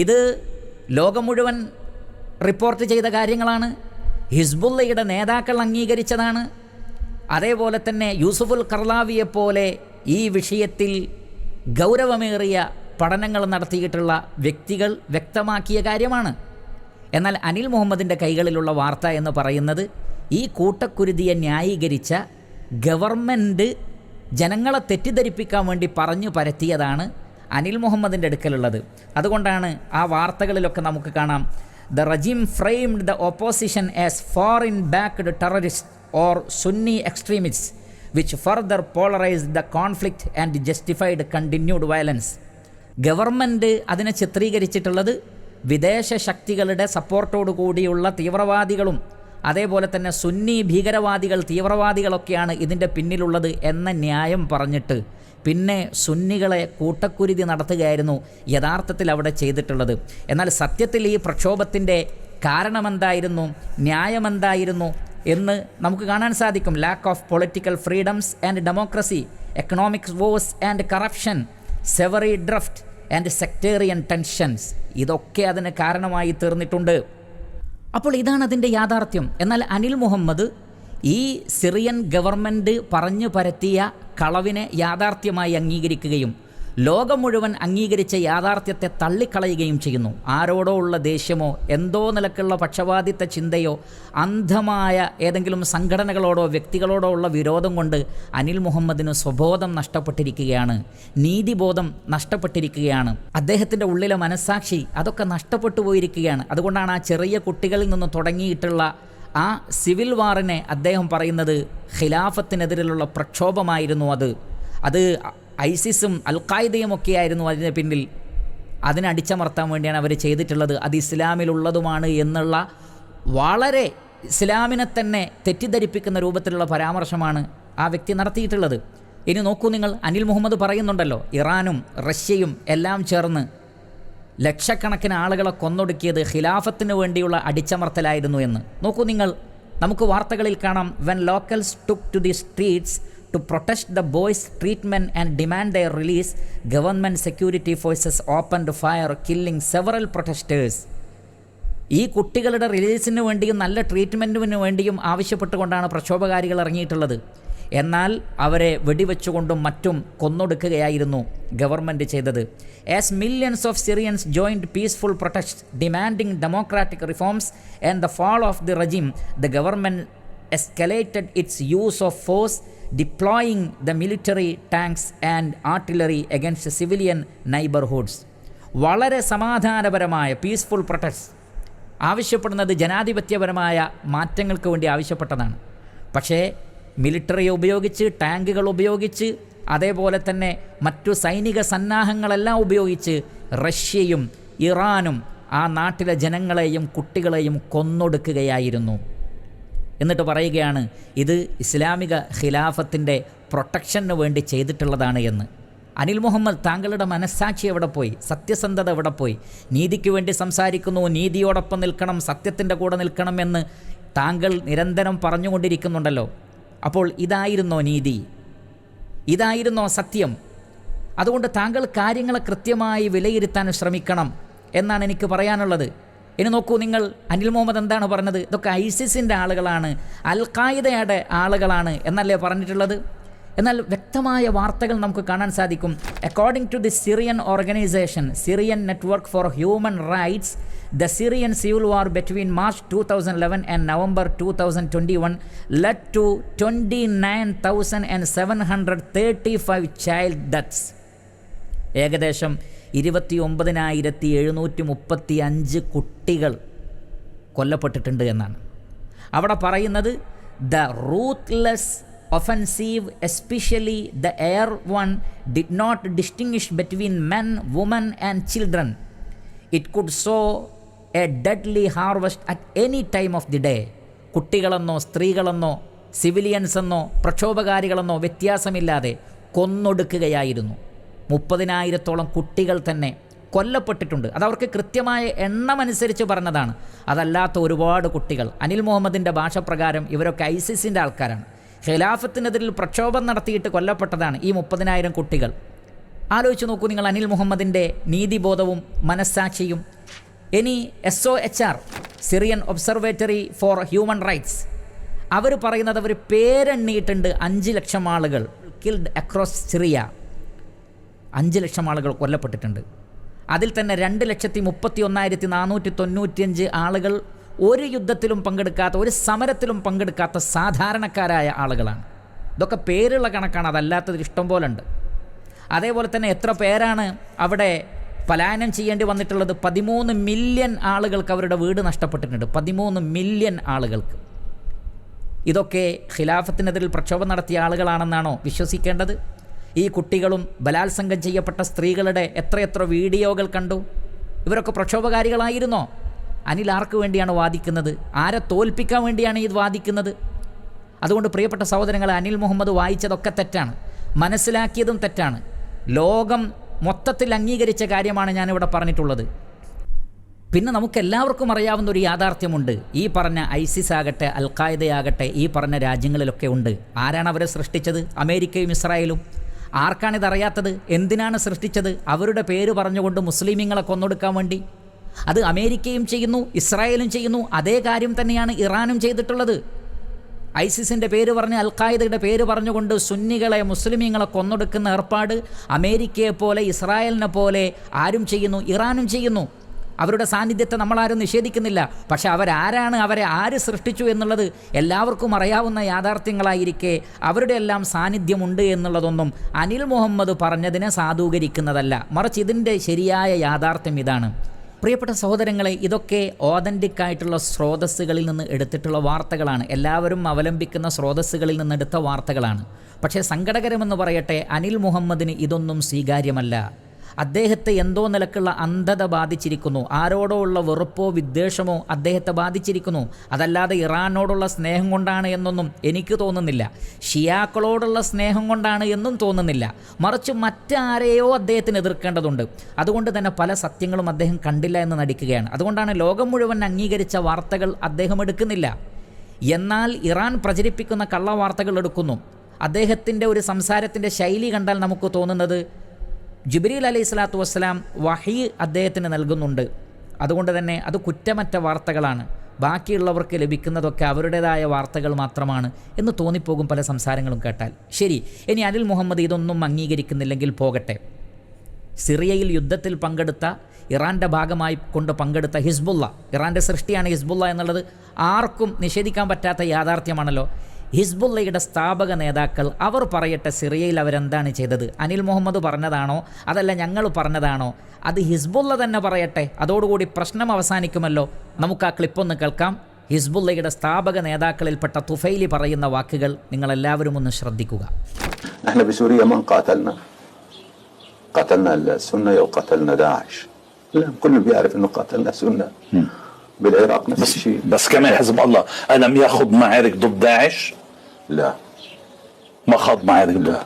ഇത് ലോകം മുഴുവൻ റിപ്പോർട്ട് ചെയ്ത കാര്യങ്ങളാണ്. ഹിസ്ബുള്ളയുടെ നേതാക്കൾ അംഗീകരിച്ചതാണ്. അതേപോലെ തന്നെ യൂസുഫുൽ കർലാവിയെപ്പോലെ ഈ വിഷയത്തിൽ ഗൗരവമേറിയ പഠനങ്ങൾ നടത്തിയിട്ടുള്ള വ്യക്തികൾ വ്യക്തമാക്കിയ കാര്യമാണ്. എന്നാൽ അനിൽ മുഹമ്മദിൻ്റെ കൈകളിലുള്ള വാർത്ത എന്ന് പറയുന്നത് ഈ കൂട്ടക്കുരുതിയെ ന്യായീകരിച്ച ഗവൺമെൻറ് ജനങ്ങളെ തെറ്റിദ്ധരിപ്പിക്കാൻ വേണ്ടി പറഞ്ഞു പരത്തിയതാണ് അനിൽ മുഹമ്മദിൻ്റെ അടുക്കലുള്ളത്. അതുകൊണ്ടാണ് ആ വാർത്തകളിലൊക്കെ നമുക്ക് കാണാം, the regime framed the opposition as foreign backed terrorist or Sunni extremists, which further polarized the conflict and justified continued violence. Government അതിനെ ചിത്രീകരിച്ചിട്ടുള്ളത് വിദേശ ശക്തികളുടെ സപ്പോർട്ടോടു കൂടിയുള്ള തീവ്രവാദികളും അതേപോലെ തന്നെ സുന്നി ഭീകരവാദികൾ, തീവ്രവാദികളൊക്കെയാണ് ഇതിൻ്റെ പിന്നിലുള്ളത് എന്ന ന്യായം പറഞ്ഞിട്ട് പിന്നെ സുന്നികളെ കൂട്ടക്കുരുതി നടത്തുകയായിരുന്നു യഥാർത്ഥത്തിൽ അവിടെ ചെയ്തിട്ടുള്ളത്. എന്നാൽ സത്യത്തിൽ ഈ പ്രക്ഷോഭത്തിൻ്റെ കാരണമെന്തായിരുന്നു, ന്യായമെന്തായിരുന്നു എന്ന് നമുക്ക് കാണാൻ സാധിക്കും. Lack of political freedoms and democracy, economic woes and corruption, severe drought and sectarian tensions, ഇതൊക്കെ അതിന് കാരണമായി തീർന്നിട്ടുണ്ട്. അപ്പോൾ ഇതാണ് അതിൻ്റെ യാഥാർത്ഥ്യം. എന്നാൽ അനിൽ മുഹമ്മദ് ഈ സിറിയൻ ഗവൺമെൻറ് പറഞ്ഞു പരത്തിയ കളവിനെ യാഥാർത്ഥ്യമായി അംഗീകരിക്കുകയും ലോകം മുഴുവൻ അംഗീകരിച്ച യാഥാർത്ഥ്യത്തെ തള്ളിക്കളയുകയും ചെയ്യുന്നു. ആരോടോ ഉള്ള ദേഷ്യമോ എന്തോ നിലക്കുള്ള പക്ഷപാതിത്വ ചിന്തയോ അന്ധമായ ഏതെങ്കിലും സംഘടനകളോടോ വ്യക്തികളോടോ ഉള്ള വിരോധം കൊണ്ട് അനിൽ മുഹമ്മദിന് സ്വബോധം നഷ്ടപ്പെട്ടിരിക്കുകയാണ്, നീതിബോധം നഷ്ടപ്പെട്ടിരിക്കുകയാണ്, അദ്ദേഹത്തിൻ്റെ ഉള്ളിലെ മനസ്സാക്ഷി അതൊക്കെ നഷ്ടപ്പെട്ടു പോയിരിക്കുകയാണ്. അതുകൊണ്ടാണ് ആ ചെറിയ കുട്ടികളിൽ നിന്ന് തുടങ്ങിയിട്ടുള്ള ആ സിവിൽ വാറിനെ അദ്ദേഹം പറയുന്നത് ഖിലാഫത്തിനെതിരെയുള്ള പ്രക്ഷോഭമായിരുന്നു. അത് ഐസിസും അൽഖായിദയും ഒക്കെയായിരുന്നു അതിന് പിന്നിൽ. അതിനടിച്ചമർത്താൻ വേണ്ടിയാണ് അവർ ചെയ്തിട്ടുള്ളത്. അത് ഇസ്ലാമിലുള്ളതുമാണ് എന്നുള്ള വളരെ ഇസ്ലാമിനെ തന്നെ തെറ്റിദ്ധരിപ്പിക്കുന്ന രൂപത്തിലുള്ള പരാമർശമാണ് ആ വ്യക്തി നടത്തിയിട്ടുള്ളത്. ഇനി നോക്കൂ നിങ്ങൾ, അനിൽ മുഹമ്മദ് പറയുന്നുണ്ടല്ലോ, ഇറാനും റഷ്യയും എല്ലാം ചേർന്ന് ലക്ഷക്കണക്കിന് ആളുകളെ കൊന്നൊടുക്കിയത് ഖിലാഫത്തിന് വേണ്ടിയുള്ള അടിച്ചമർത്തലായിരുന്നു എന്ന്. നോക്കൂ നിങ്ങൾ, നമുക്ക് വാർത്തകളിൽ കാണാം, when locals took to the streets to protest the boys' treatment and demand their release, government security forces opened fire, killing several protesters. ഈ കുട്ടികളുടെ റിലീസിന് വേണ്ടിയും നല്ല ട്രീറ്റ്മെൻറ്റിന് വേണ്ടിയും ആവശ്യപ്പെട്ടുകൊണ്ടാണ് പ്രക്ഷോഭകാരികൾ ഇറങ്ങിയിട്ടുള്ളത്. എന്നാൽ അവരെ വെടിവെച്ചുകൊണ്ടും മറ്റും കൊന്നൊടുക്കുകയായിരുന്നു ഗവൺമെൻറ് ചെയ്തത്. As millions of Syrians joined peaceful protest demanding democratic reforms and the fall of the regime, the government escalated its use of force, deploying the military tanks and artillery against civilian neighborhoods. വളരെ സമാധാനപരമായ peaceful protest ആവശ്യപ്പെടുന്നത് ജനാധിപത്യപരമായ മാറ്റങ്ങൾക്ക് വേണ്ടി ആവശ്യപ്പെട്ടതാണ്. പക്ഷേ മിലിറ്ററിയെ ഉപയോഗിച്ച്, ടാങ്കുകൾ ഉപയോഗിച്ച്, അതേപോലെ തന്നെ മറ്റു സൈനിക സന്നാഹങ്ങളെല്ലാം ഉപയോഗിച്ച് റഷ്യയും ഇറാനും ആ നാട്ടിലെ ജനങ്ങളെയും കുട്ടികളെയും കൊന്നൊടുക്കുകയായിരുന്നു. എന്നിട്ട് പറയുകയാണ് ഇത് ഇസ്ലാമിക ഖിലാഫത്തിൻ്റെ പ്രൊട്ടക്ഷന് വേണ്ടി ചെയ്തിട്ടുള്ളതാണ് എന്ന്. അനിൽ മുഹമ്മദ്, താങ്കളുടെ മനസ്സാക്ഷി എവിടെ പോയി? സത്യസന്ധത എവിടെ പോയി? നീതിക്ക് വേണ്ടി സംസാരിക്കുന്നു, നീതിയോടൊപ്പം നിൽക്കണം, സത്യത്തിൻ്റെ കൂടെ നിൽക്കണം എന്ന് താങ്കൾ നിരന്തരം പറഞ്ഞുകൊണ്ടിരിക്കുന്നുണ്ടല്ലോ. അപ്പോൾ ഇതായിരുന്നോ നീതി? ഇതായിരുന്നോ സത്യം? അതുകൊണ്ട് താങ്കൾ കാര്യങ്ങളെ കൃത്യമായി വിലയിരുത്താൻ ശ്രമിക്കണം എന്നാണ് എനിക്ക് പറയാനുള്ളത്. ഇനി നോക്കൂ, നിങ്ങൾ അനിൽ മുഹമ്മദ് എന്താണ് പറഞ്ഞത്? ഇതൊക്കെ ഐസിസിൻ്റെ ആളുകളാണ്, അൽ ഖായിദയുടെ ആളുകളാണ് എന്നല്ലേ പറഞ്ഞിട്ടുള്ളത്? എന്നാൽ വ്യക്തമായ വാർത്തകൾ നമുക്ക് കാണാൻ സാധിക്കും. According to the Syrian organisation Syrian network for human rights, the Syrian civil war between March 2011 and November 2021 led to 29,735 child deaths. ഏകദേശം 29,735 കുട്ടികൾ കൊല്ലപ്പെട്ടിട്ടുണ്ട് എന്നാണ് അവിടെ പറയുന്നത്. The ruthless offensive, especially the air one, did not distinguish between men, women and children. It could sow a deadly harvest at any time of the day. കുട്ടികളെന്നോ സ്ത്രീകളെന്നോ civilians എന്നോ പ്രക്ഷോഭകാരികളെന്നോ വ്യത്യാസമില്ലാതെ കൊന്നൊടുക്കുകയായിരുന്നു. 30,000-ഓളം കുട്ടികൾ തന്നെ കൊല്ലപ്പെട്ടിട്ടുണ്ട്. അതവർക്ക് കൃത്യമായ എണ്ണമനുസരിച്ച് പറഞ്ഞതാണ്. അതല്ലാത്ത ഒരുപാട് കുട്ടികൾ, അനിൽ മുഹമ്മദിൻ്റെ ഭാഷ പ്രകാരം ഇവരൊക്കെ ഐസിസിൻ്റെ ആൾക്കാരാണ്. ഖിലാഫത്തിനെതിരിൽ പ്രക്ഷോഭം നടത്തിയിട്ട് കൊല്ലപ്പെട്ടതാണ് ഈ 30,000 കുട്ടികൾ. ആലോചിച്ച് നോക്കൂ നിങ്ങൾ അനിൽ മുഹമ്മദിൻ്റെ നീതിബോധവും മനസ്സാക്ഷിയും. ഇനി SOHR, Syrian observatory for human rights, അവർ പറയുന്നത് അവർ പേരെണ്ണിയിട്ടുണ്ട് 5 ലക്ഷം ആളുകൾ കിൽഡ് അക്രോസ് സിറിയ. 5 ലക്ഷം ആളുകൾ കൊല്ലപ്പെട്ടിട്ടുണ്ട്. അതിൽ തന്നെ 2,31,495 ആളുകൾ ഒരു യുദ്ധത്തിലും പങ്കെടുക്കാത്ത, ഒരു സമരത്തിലും പങ്കെടുക്കാത്ത സാധാരണക്കാരായ ആളുകളാണ്. ഇതൊക്കെ പേരുള്ള കണക്കാണ്, അതല്ലാത്തത് ഇഷ്ടം പോലെ ഉണ്ട്. അതേപോലെ തന്നെ എത്ര പേരാണ് അവിടെ പലായനം ചെയ്യേണ്ടി വന്നിട്ടുള്ളത്? 13 മില്യൺ ആളുകൾക്ക് അവരുടെ വീട് നഷ്ടപ്പെട്ടിട്ടുണ്ട്. 13 മില്യൺ ആളുകൾക്ക്. ഇതൊക്കെ ഖിലാഫത്തിനെതിരിൽ പ്രക്ഷോഭം നടത്തിയ ആളുകളാണെന്നാണോ വിശ്വസിക്കേണ്ടത്? ഈ കുട്ടികളും ബലാത്സംഗം ചെയ്യപ്പെട്ട സ്ത്രീകളുടെ എത്രയെത്ര വീഡിയോകൾ കണ്ടു. ഇവരൊക്കെ പ്രക്ഷോഭകാരികളായിരുന്നോ? അനിൽ ആർക്ക് വേണ്ടിയാണ് വാദിക്കുന്നത്? ആരെ തോൽപ്പിക്കാൻ വേണ്ടിയാണ് ഇത് വാദിക്കുന്നത്? അതുകൊണ്ട് പ്രിയപ്പെട്ട സഹോദരങ്ങളെ, അനിൽ മുഹമ്മദ് വായിച്ചതൊക്കെ തെറ്റാണ്, മനസ്സിലാക്കിയതും തെറ്റാണ്. ലോകം മൊത്തത്തിൽ അംഗീകരിച്ച കാര്യമാണ് ഞാനിവിടെ പറഞ്ഞിട്ടുള്ളത്. പിന്നെ നമുക്കെല്ലാവർക്കും അറിയാവുന്ന ഒരു യാഥാർത്ഥ്യമുണ്ട്. ഈ പറഞ്ഞ ഐസിസ് ആകട്ടെ, അൽ ഖായിദയാകട്ടെ, ഈ പറഞ്ഞ രാജ്യങ്ങളിലൊക്കെ ഉണ്ട്. ആരാണ് അവരെ സൃഷ്ടിച്ചത്? അമേരിക്കയും ഇസ്രായേലും. ആർക്കാണിതറിയാത്തത്? എന്തിനാണ് സൃഷ്ടിച്ചത്? അവരുടെ പേര് പറഞ്ഞുകൊണ്ട് മുസ്ലിമീങ്ങളെ കൊന്നൊടുക്കാൻ വേണ്ടി. അത് അമേരിക്കയും ചെയ്യുന്നു, ഇസ്രായേലും ചെയ്യുന്നു. അതേ കാര്യം തന്നെയാണ് ഇറാനും ചെയ്തിട്ടുള്ളത്. ഐസിസിൻ്റെ പേര് പറഞ്ഞ്, അൽ ഖായിദയുടെ പേര് പറഞ്ഞുകൊണ്ട് സുന്നികളെ, മുസ്ലിമീങ്ങളെ കൊന്നൊടുക്കുന്ന ഏർപ്പാട് അമേരിക്കയെ പോലെ, ഇസ്രായേലിനെ പോലെ ആരും ചെയ്യുന്നു, ഇറാനും ചെയ്യുന്നു. അവരുടെ സാന്നിധ്യത്തെ നമ്മളാരും നിഷേധിക്കുന്നില്ല. പക്ഷെ അവരാരാണ്, അവരെ ആര് സൃഷ്ടിച്ചു എന്നുള്ളത് എല്ലാവർക്കും അറിയാവുന്ന യാഥാർത്ഥ്യങ്ങളായിരിക്കെ അവരുടെ എല്ലാം സാന്നിധ്യമുണ്ട് എന്നുള്ളതൊന്നും അനിൽ മുഹമ്മദ് പറഞ്ഞതിനെ സാധൂകരിക്കുന്നതല്ല. മറിച്ച് ഇതിൻ്റെ ശരിയായ യാഥാർത്ഥ്യം ഇതാണ്. പ്രിയപ്പെട്ട സഹോദരങ്ങളെ, ഇതൊക്കെ ഓതൻറ്റിക്കായിട്ടുള്ള സ്രോതസ്സുകളിൽ നിന്ന് എടുത്തിട്ടുള്ള വാർത്തകളാണ്. എല്ലാവരും അവലംബിക്കുന്ന സ്രോതസ്സുകളിൽ നിന്നെടുത്ത വാർത്തകളാണ്. പക്ഷേ സങ്കടകരമെന്ന് പറയട്ടെ, അനിൽ മുഹമ്മദിന് ഇതൊന്നും സ്വീകാര്യമല്ല. അദ്ദേഹത്തെ എന്തോ നിലക്കുള്ള അന്ധത ബാധിച്ചിരിക്കുന്നു. ആരോടോ ഉള്ള വെറുപ്പോ വിദ്വേഷമോ അദ്ദേഹത്തെ ബാധിച്ചിരിക്കുന്നു. അതല്ലാതെ ഇറാനോടുള്ള സ്നേഹം കൊണ്ടാണ് എന്നൊന്നും എനിക്ക് തോന്നുന്നില്ല. ഷിയാക്കളോടുള്ള സ്നേഹം കൊണ്ടാണ് എന്നും തോന്നുന്നില്ല. മറിച്ച് മറ്റാരെയോ അദ്ദേഹത്തിന് എതിർക്കേണ്ടതുണ്ട്. അതുകൊണ്ട് തന്നെ പല സത്യങ്ങളും അദ്ദേഹം കണ്ടില്ല എന്ന് നടിക്കുകയാണ്. അതുകൊണ്ടാണ് ലോകം മുഴുവൻ അംഗീകരിച്ച വാർത്തകൾ അദ്ദേഹം എടുക്കുന്നില്ല. എന്നാൽ ഇറാൻ പ്രചരിപ്പിക്കുന്ന കള്ളവാർത്തകൾ എടുക്കുന്നു. അദ്ദേഹത്തിൻ്റെ ഒരു സംസാരത്തിൻ്റെ ശൈലി കണ്ടാൽ നമുക്ക് തോന്നുന്നത് ജിബ്രീൽ അലൈഹി സ്വലാത്തു വസ്സലാം വഹി അദ്ദേഹത്തിന് നൽകുന്നുണ്ട്. അതുകൊണ്ട് തന്നെ അത് കുറ്റമറ്റ വാർത്തകളാണ്. ബാക്കിയുള്ളവർക്ക് ലഭിക്കുന്നതൊക്കെ അവരുടേതായ വാർത്തകൾ മാത്രമാണ് എന്ന് തോന്നിപ്പോകും പല സംസാരങ്ങളും കേട്ടാൽ. ശരി, ഇനി അനിൽ മുഹമ്മദ് ഇതൊന്നും അംഗീകരിക്കുന്നില്ലെങ്കിൽ പോകട്ടെ. സിറിയയിൽ യുദ്ധത്തിൽ പങ്കെടുത്ത ഇറാൻ്റെ ഭാഗമായി കൊണ്ട് പങ്കെടുത്ത ഹിസ്ബുള്ള, ഇറാൻ്റെ സൃഷ്ടിയാണ് ഹിസ്ബുള്ള എന്നുള്ളത് ആർക്കും നിഷേധിക്കാൻ പറ്റാത്ത യാഥാർത്ഥ്യമാണല്ലോ. ഹിസ്ബുള്ളയുടെ സ്ഥാപക നേതാക്കൾ അവർ പറയട്ടെ, സിറിയയിൽ അവരെന്താണ് ചെയ്തത്? അനിൽ മുഹമ്മദ് പറഞ്ഞതാണോ അതല്ല ഞങ്ങൾ പറഞ്ഞതാണോ? അത് ഹിസ്ബുള്ള തന്നെ പറയട്ടെ, അതോടുകൂടി പ്രശ്നം അവസാനിക്കുമല്ലോ. നമുക്ക് ആ ക്ലിപ്പൊന്ന് കേൾക്കാം. ഹിസ്ബുള്ളയുടെ സ്ഥാപക നേതാക്കളിൽപ്പെട്ട തുഫൈലി പറയുന്ന വാക്കുകൾ നിങ്ങളെല്ലാവരും ഒന്ന് ശ്രദ്ധിക്കുക. قتلنا السنة أو قتلنا داعش؟ لا، الكل بيعرف إنه قتلنا سنة. بالعراق نفس الشيء. بس كمان حزب الله ألم ياخذ معارك ضد داعش؟ لا، ما خاض معارك. لا.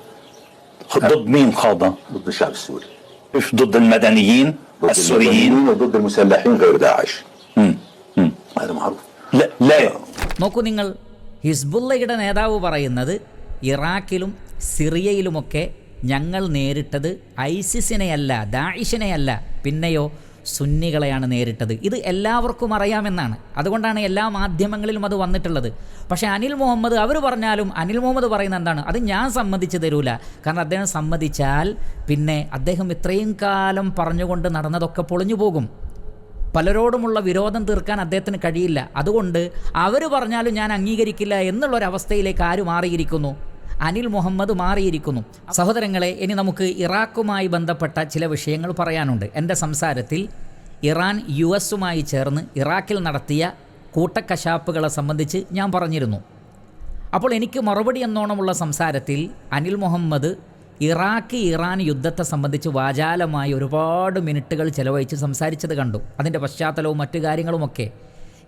ضد مين خاضها؟ ضد الشعب السوري. مش ضد المدنيين السوريين وضد المسلحين غير داعش. هذا معروف. لا. നോക്കൂ നിങ്ങൾ, ഹിസ്ബുള്ളയുടെ നേതാവ് പറയുന്നത് ഇറാഖിലും സിറിയയിലുമൊക്കെ ഞങ്ങൾ നേരിട്ടത് ഐസിസിനെയല്ല, ദാഇഷിനെയല്ല, പിന്നെയോ സുന്നികളെയാണ് നേരിട്ടത്. ഇത് എല്ലാവർക്കും അറിയാമെന്നാണ്. അതുകൊണ്ടാണ് എല്ലാ മാധ്യമങ്ങളിലും അത് വന്നിട്ടുള്ളത്. പക്ഷേ അനിൽ മുഹമ്മദ് അവർ പറഞ്ഞാലും അനിൽ മുഹമ്മദ് പറയുന്ന എന്താണ്? അത് ഞാൻ സമ്മതിച്ചു തരൂല. കാരണം അദ്ദേഹം സമ്മതിച്ചാൽ പിന്നെ അദ്ദേഹം ഇത്രയും കാലം പറഞ്ഞുകൊണ്ട് നടന്നതൊക്കെ പൊളിഞ്ഞു പോകും. പലരോടുമുള്ള വിരോധം തീർക്കാൻ അദ്ദേഹത്തിന് കഴിയില്ല. അതുകൊണ്ട് അവർ പറഞ്ഞാലും ഞാൻ അംഗീകരിക്കില്ല എന്നുള്ളൊരവസ്ഥയിലേക്ക് ആര് മാറിയിരിക്കുന്നു? അനിൽ മുഹമ്മദ് മാറിയിരിക്കുന്നു. സഹോദരങ്ങളെ, ഇനി നമുക്ക് ഇറാഖുമായി ബന്ധപ്പെട്ട ചില വിഷയങ്ങൾ പറയാനുണ്ട്. എൻ്റെ സംസാരത്തിൽ ഇറാൻ US-ഉമായി ചേർന്ന് ഇറാഖിൽ നടത്തിയ കൂട്ടക്കശാപ്പുകളെ സംബന്ധിച്ച് ഞാൻ പറഞ്ഞിരുന്നു. അപ്പോൾ എനിക്ക് മറുപടി എന്നോണമുള്ള സംസാരത്തിൽ അനിൽ മുഹമ്മദ് ഇറാൻ യുദ്ധത്തെ സംബന്ധിച്ച് വാചാലമായി ഒരുപാട് മിനിറ്റുകൾ ചെലവഴിച്ച് സംസാരിച്ചത് കണ്ടു. അതിൻ്റെ പശ്ചാത്തലവും മറ്റു കാര്യങ്ങളുമൊക്കെ.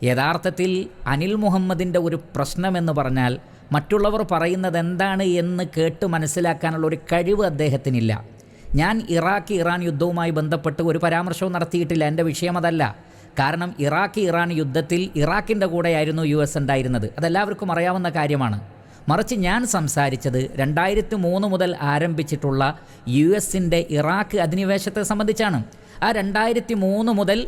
യഥാർത്ഥത്തിൽ അനിൽ മുഹമ്മദിൻ്റെ ഒരു പ്രശ്നമെന്ന് പറഞ്ഞാൽ മറ്റുള്ളവർ പറയുന്നത് എന്താണ് എന്ന് കേട്ട് മനസ്സിലാക്കാനുള്ള ഒരു കഴിവ് അദ്ദേഹത്തിനില്ല. ഞാൻ ഇറാൻ യുദ്ധവുമായി ബന്ധപ്പെട്ട് ഒരു പരാമർശവും നടത്തിയിട്ടില്ല. എൻ്റെ വിഷയം അതല്ല. കാരണം ഇറാൻ യുദ്ധത്തിൽ ഇറാഖിൻ്റെ കൂടെയായിരുന്നു US ഉണ്ടായിരുന്നത്. അതെല്ലാവർക്കും അറിയാവുന്ന കാര്യമാണ്. മറിച്ച് ഞാൻ സംസാരിച്ചത് 2003 മുതൽ ആരംഭിച്ചിട്ടുള്ള US-ൻ്റെ ഇറാഖ് അധിനിവേശത്തെ സംബന്ധിച്ചാണ്. ആ 2003 മുതൽ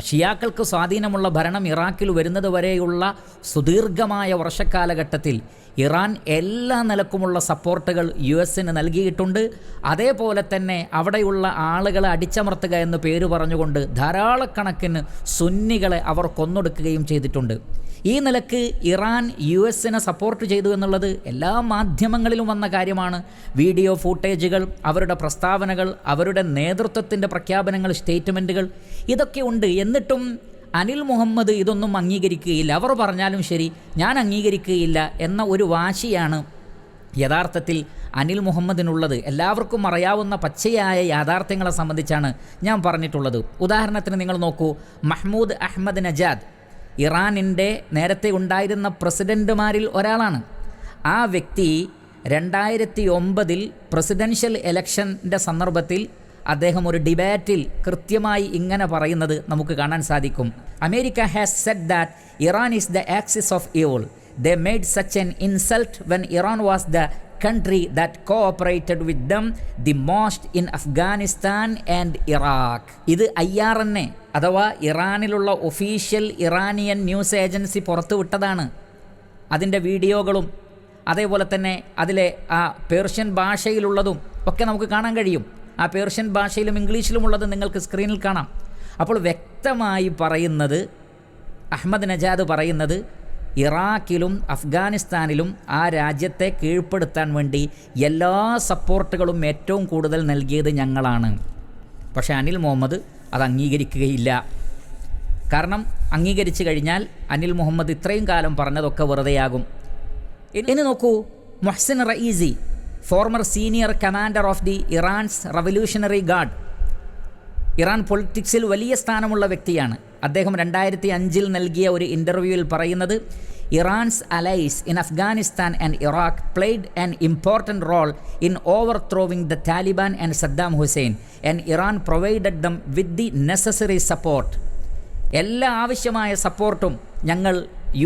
ഷിയാക്കൾക്ക് സ്വാധീനമുള്ള ഭരണം ഇറാഖിൽ വരുന്നത് വരെയുള്ള സുദീർഘമായ വർഷക്കാലഘട്ടത്തിൽ ഇറാൻ എല്ലാ നിലക്കുമുള്ള സപ്പോർട്ടുകൾ US-ന് നൽകിയിട്ടുണ്ട്. അതേപോലെ തന്നെ അവിടെയുള്ള ആളുകളെ അടിച്ചമർത്തുക എന്ന് പേര് പറഞ്ഞുകൊണ്ട് ധാരാളക്കണക്കിന് സുന്നികളെ അവർ കൊന്നൊടുക്കുകയും ചെയ്തിട്ടുണ്ട്. ഈ നിലക്ക് ഇറാൻ US-നെ സപ്പോർട്ട് ചെയ്തു എന്നുള്ളത് എല്ലാ മാധ്യമങ്ങളിലും വന്ന കാര്യമാണ്. വീഡിയോ ഫൂട്ടേജുകൾ, അവരുടെ പ്രസ്താവനകൾ, അവരുടെ നേതൃത്വത്തിൻ്റെ പ്രഖ്യാപനങ്ങൾ, സ്റ്റേറ്റ്മെൻറ്റുകൾ ഇതൊക്കെ ഉണ്ട്. എന്നിട്ടും അനിൽ മുഹമ്മദ് ഇതൊന്നും അംഗീകരിക്കുകയില്ല. അവർ പറഞ്ഞാലും ശരി, ഞാൻ അംഗീകരിക്കുകയില്ല എന്ന ഒരു വാശിയാണ് യഥാർത്ഥത്തിൽ അനിൽ മുഹമ്മദിനുള്ളത്. എല്ലാവർക്കും അറിയാവുന്ന പച്ചയായ യാഥാർത്ഥ്യങ്ങളെ സംബന്ധിച്ചാണ് ഞാൻ പറഞ്ഞിട്ടുള്ളത്. ഉദാഹരണത്തിന് നിങ്ങൾ നോക്കൂ, മഹ്മൂദ് അഹമ്മദ് നജാദ് ഇറാനിൻ്റെ നേരത്തെ ഉണ്ടായിരുന്ന പ്രസിഡൻറ്റുമാരിൽ ഒരാളാണ്. ആ വ്യക്തി 2009 പ്രസിഡൻഷ്യൽ ഇലക്ഷൻ്റെ സന്ദർഭത്തിൽ അദ്ദേഹം ഒരു ഡിബേറ്റിൽ കൃത്യമായി ഇങ്ങനെ പറയുന്നത് നമുക്ക് കാണാൻ സാധിക്കും. America has said that Iran is the axis of evil. They made such an insult when Iran was the country that cooperated with them the most in Afghanistan and Iraq. ഇത് IRNA അഥവാ ഇറാനിലുള്ള official Iranian news agency പുറത്തുവിട്ടതാണ്. അതിൻ്റെ വീഡിയോകളും അതേപോലെ തന്നെ അതിലെ ആ Persian ഭാഷയിലുള്ളതും ഒക്കെ നമുക്ക് കാണാൻ കഴിയും. ആ പേർഷ്യൻ ഭാഷയിലും ഇംഗ്ലീഷിലുമുള്ളത് നിങ്ങൾക്ക് സ്ക്രീനിൽ കാണാം. അപ്പോൾ വ്യക്തമായി പറയുന്നത്, അഹമ്മദ് നജാദ് പറയുന്നത്, ഇറാഖിലും അഫ്ഗാനിസ്ഥാനിലും ആ രാജ്യത്തെ കീഴ്പ്പെടുത്താൻ വേണ്ടി എല്ലാ സപ്പോർട്ടുകളും ഏറ്റവും കൂടുതൽ നൽകിയത് ഞങ്ങളാണ്. പക്ഷേ അനിൽ മുഹമ്മദ് അത് അംഗീകരിക്കുകയില്ല. കാരണം അംഗീകരിച്ചു കഴിഞ്ഞാൽ അനിൽ മുഹമ്മദ് ഇത്രയും കാലം പറഞ്ഞതൊക്കെ വെറുതെയാകും. ഇനി നോക്കൂ, Mohsen Rezaei, former senior commander of the Iran's revolutionary guard, Iran പൊളിറ്റിക്സിൽ വലിയ സ്ഥാനമുള്ള വ്യക്തിയാണ്. അദ്ദേഹം 2005 നൽകിയ ഒരു ഇൻ്റർവ്യൂവിൽ പറയുന്നത്, Iran's allies in Afghanistan and Iraq played an important role in overthrowing the Taliban and Saddam Hussein and Iran provided them with the necessary support. എല്ലാ ആവശ്യമായ സപ്പോർട്ടും ഞങ്ങൾ